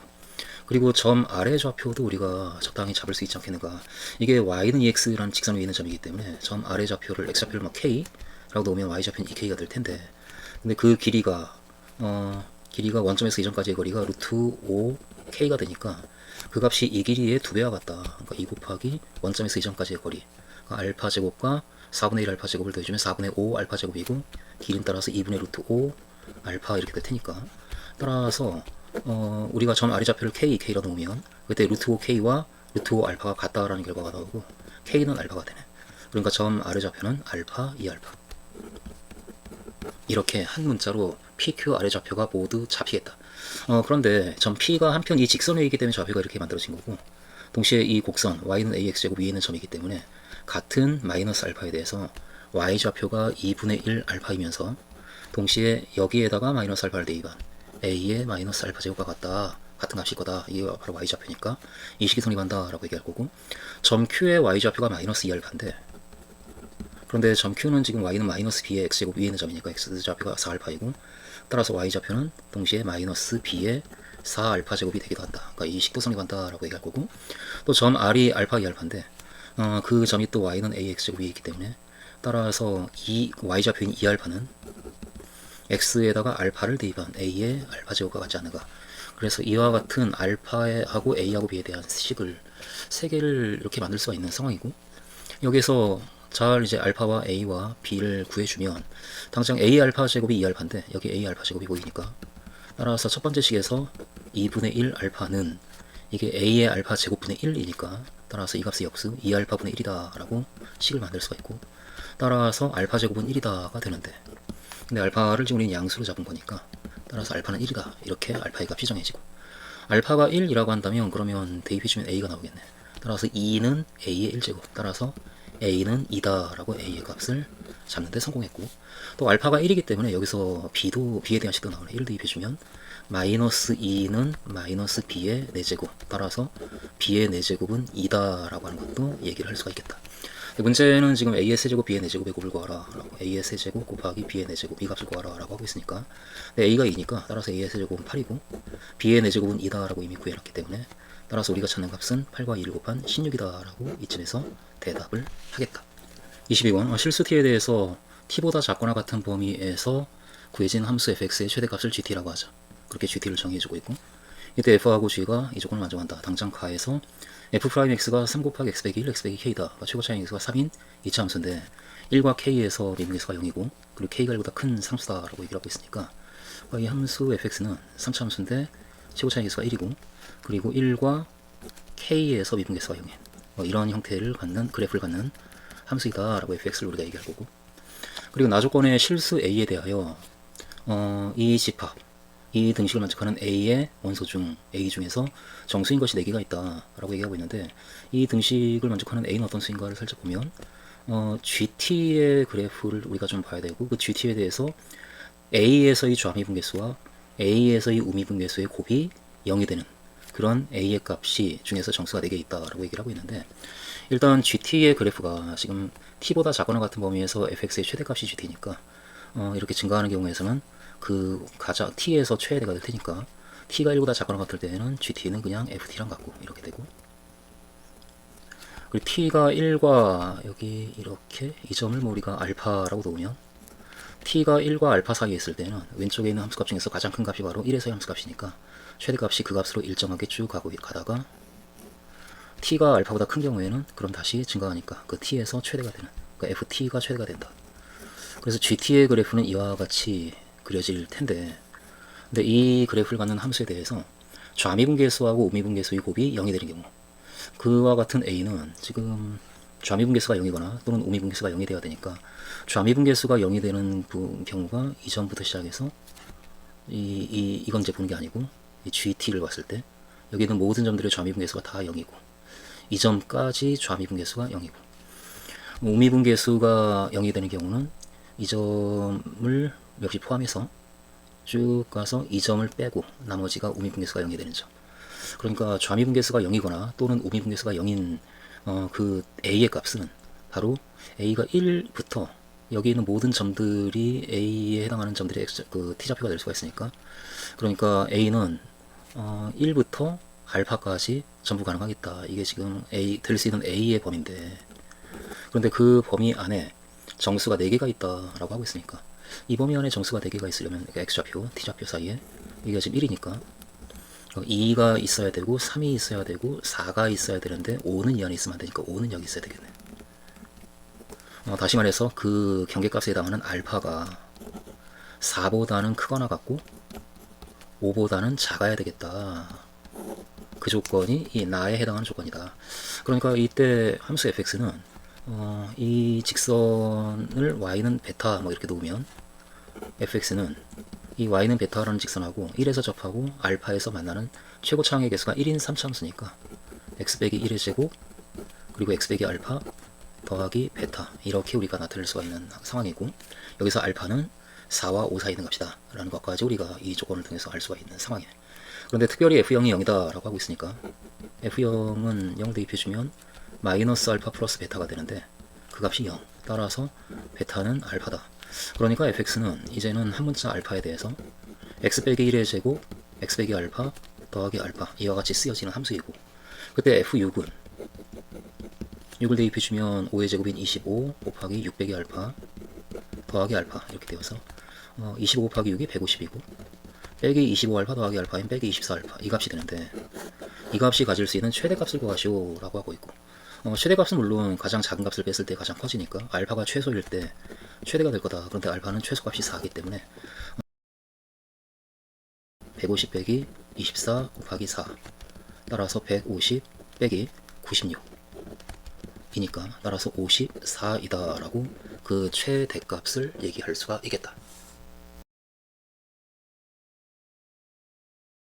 Speaker 1: 그리고 점 R의 좌표도 우리가 적당히 잡을 수 있지 않겠는가. 이게 y는 2x라는 직선 위에 있는 점이기 때문에 점 R의 좌표를 x좌표를 막 k라고 놓으면 y좌표는 2k가 될 텐데, 근데 그 길이가 원점에서 이점까지의 거리가 루트 5k가 되니까 그 값이 이 길이의 2배와 같다. 그러니까 2 곱하기 원점에서 이점까지의 거리, 그러니까 알파 제곱과 4분의 1 알파 제곱을 더해주면 4분의 5 알파 제곱이고, 길이는 따라서 2분의 루트 5 알파 이렇게 될 테니까, 따라서 우리가 점 R의 좌표를 K라 놓으면 그때 루트 5K와 루트 5 알파가 같다라는 결과가 나오고 K는 알파가 되네. 그러니까 점 R의 좌표는 알파 2알파. 이렇게 한 문자로 PQR의 좌표가 모두 잡히겠다. 그런데 점 P가 한편 이 직선에 있기 때문에 좌표가 이렇게 만들어진 거고, 동시에 이 곡선 y는 ax제곱 위에 있는 점이기 때문에 같은 마이너스 알파에 대해서 y좌표가 2분의 1 알파이면서 동시에 여기에다가 마이너스 알파를 대입한 a의 마이너스 알파 제곱과 같다 같은 값일 거다. 이게 바로 y좌표니까 이 식이 성립한다 라고 얘기할 거고, 점 Q의 y좌표가 마이너스 2알파인데, 그런데 점 Q는 지금 y는 마이너스 b의 x제곱 위에 있는 점이니까 x좌표가 4알파이고, 따라서 y좌표는 동시에 마이너스 b의 4알파 제곱이 되기도 한다. 그러니까 이 식도 성립한다 라고 얘기할 거고, 또 점 R이 알파 2알파인데 그 점이 또 y는 ax제곱이 있기 때문에, 따라서 이 y좌표인 2알파는 x에다가 알파를 대입한 a의 알파 제곱과 같지 않은가. 그래서 이와 같은 알파하고 a하고 b에 대한 식을 세 개를 이렇게 만들 수가 있는 상황이고, 여기서 잘 이제 알파와 a와 b를 구해주면 당장 a 알파 제곱이 2알파인데 여기 a 알파 제곱이 보이니까, 따라서 첫 번째 식에서 2분의 1 알파는 이게 a의 알파 제곱분의 1이니까, 따라서 이 값의 역수 2알파분의 1이다 라고 식을 만들 수가 있고, 따라서 알파 제곱은 1이다가 되는데, 근데 알파를 지금 우리는 양수로 잡은 거니까 따라서 알파는 1이다 이렇게 알파의 값이 정해지고, 알파가 1이라고 한다면 그러면 대입해주면 a가 나오겠네. 따라서 2는 a의 1제곱, 따라서 a는 2다 라고 a의 값을 잡는데 성공했고, 또 알파가 1이기 때문에 여기서 b도 b에 대한 식도 나오네. 1 대입해주면 마이너스 2는 마이너스 b의 4제곱, 따라서 b의 4제곱은 2다 라고 하는 것도 얘기를 할 수가 있겠다. 문제는 지금 a의 세제곱 b의 4제곱의 곱을 구하라 라고, a의 세제곱 곱하기 b의 4제곱 이 값을 구하라 라고 하고 있으니까, a가 2니까 따라서 a의 세제곱은 8이고 b의 4제곱은 2다 라고 이미 구해놨기 때문에, 따라서 우리가 찾는 값은 8과 2를 곱한 16이다 라고 이쯤에서 대답을 하겠다. 22번 실수 t에 대해서 t보다 작거나 같은 범위에서 구해진 함수 fx의 최대값을 gt라고 하자. 그렇게 gt를 정의해주고 있고, 이때 f하고 g가 이 조건을 만족한다. 당장 가에서 f'x가 3 곱하기 x 빼기 1 x 빼기 k다. 그러니까 최고 차이 x가 3인 2차 함수인데 1과 k에서 미분계수가 0이고 그리고 k가 1보다 큰 상수다 라고 얘기를 하고 있으니까, 이 함수 fx는 3차 함수인데 최고 차이 x가 1이고 그리고 1과 k에서 미분계수가 0인 이런 형태를 갖는 그래프를 갖는 함수이다 라고 fx를 우리가 얘기할 거고, 그리고 나조건의 실수 a에 대하여 이 집합, 이 등식을 만족하는 a의 원소 중 a 중에서 정수인 것이 4개가 있다 라고 얘기하고 있는데, 이 등식을 만족하는 a는 어떤 수인가를 살짝 보면 gt의 그래프를 우리가 좀 봐야 되고, 그 gt에 대해서 a에서의 좌미분계수와 a에서의 우미분계수의 곱이 0이 되는 그런 a의 값이 중에서 정수가 4개 있다 라고 얘기를 하고 있는데, 일단 gt의 그래프가 지금 t보다 작거나 같은 범위에서 fx의 최대값이 gt니까 이렇게 증가하는 경우에서는 그 가장 t에서 최대가 될 테니까 t가 1보다 작거나 같을 때에는 gt는 그냥 ft랑 같고 이렇게 되고, 그리고 t가 1과 여기 이렇게 이 점을 뭐 우리가 알파라고 놓으면 t가 1과 알파 사이에 있을 때는 왼쪽에 있는 함수값 중에서 가장 큰 값이 바로 1에서의 함수값이니까 최대값이 그 값으로 일정하게 쭉 가다가 t가 알파보다 큰 경우에는 그럼 다시 증가하니까 그 t에서 최대가 되는, 그러니까 ft가 최대가 된다. 그래서 gt의 그래프는 이와 같이 그려질 텐데, 근데 이 그래프를 갖는 함수에 대해서 좌미분계수하고 우미분계수의 곱이 0이 되는 경우, 그와 같은 a는 지금 좌미분계수가 0이거나 또는 우미분계수가 0이 되어야 되니까, 좌미분계수가 0이 되는 경우가 이 점부터 시작해서 이건 이제 보는 게 아니고 이 gt를 봤을 때 여기 있는 모든 점들의 좌미분계수가 다 0이고 이 점까지 좌미분계수가 0이고, 우미분계수가 0이 되는 경우는 이 점을 역시 포함해서 쭉 가서 이 점을 빼고 나머지가 우미분계수가 0이 되는 점. 그러니까 좌미분계수가 0이거나 또는 우미분계수가 0인 그 a의 값은 바로 a가 1부터 여기 있는 모든 점들이 a에 해당하는 점들이 그 t좌표가 될 수가 있으니까, 그러니까 a는 1부터 알파까지 전부 가능하겠다. 이게 지금 될 수 있는 a의 범위인데, 그런데 그 범위 안에 정수가 4개가 있다라고 하고 있으니까, 이 범위 안에 정수가 4개가 있으려면 x좌표, t좌표 사이에 이게 지금 1이니까 2가 있어야 되고 3이 있어야 되고 4가 있어야 되는데 5는 이 안에 있으면 안 되니까 5는 여기 있어야 되겠네. 다시 말해서 그 경계값에 해당하는 알파가 4보다는 크거나 같고 5보다는 작아야 되겠다. 그 조건이 이 나에 해당하는 조건이다. 그러니까 이때 함수 fx는 이 직선을 y는 베타 뭐 이렇게 놓으면 fx는 이 y는 베타라는 직선하고 1에서 접하고 알파에서 만나는 최고 차항의 개수가 1인 3차함수니까 x 빼기 1의 제곱 그리고 x 빼기 알파 더하기 베타, 이렇게 우리가 나타낼 수가 있는 상황이고, 여기서 알파는 4와 5 사이에 있는 값이다 라는 것까지 우리가 이 조건을 통해서 알 수가 있는 상황이에요. 그런데 특별히 F0이 0이다 라고 하고 있으니까 F0은 0 대입해주면 마이너스 알파 플러스 베타가 되는데 그 값이 0. 따라서 베타는 알파다. 그러니까 fx는 이제는 한 문자 알파에 대해서 x 빼기 1의 제곱, x 빼기 알파 더하기 알파 이와 같이 쓰여지는 함수이고, 그때 f6은 6을 대입해주면 5의 제곱인 25 곱하기 6 빼기 알파 더하기 알파 이렇게 되어서 25 곱하기 6이 150이고 빼기 25 알파 더하기 알파인 빼기 24 알파 이 값이 되는데, 이 값이 가질 수 있는 최대값을 구하시오 라고 하고 있고, 최대값은 물론 가장 작은 값을 뺐을 때 가장 커지니까 알파가 최소일 때 최대가 될 거다. 그런데 알파는 최소값이 4이기 때문에 150 빼기 24 곱하기 4 따라서 150 빼기 96 이니까 따라서 54이다 라고 그 최대값을 얘기할 수가 있겠다.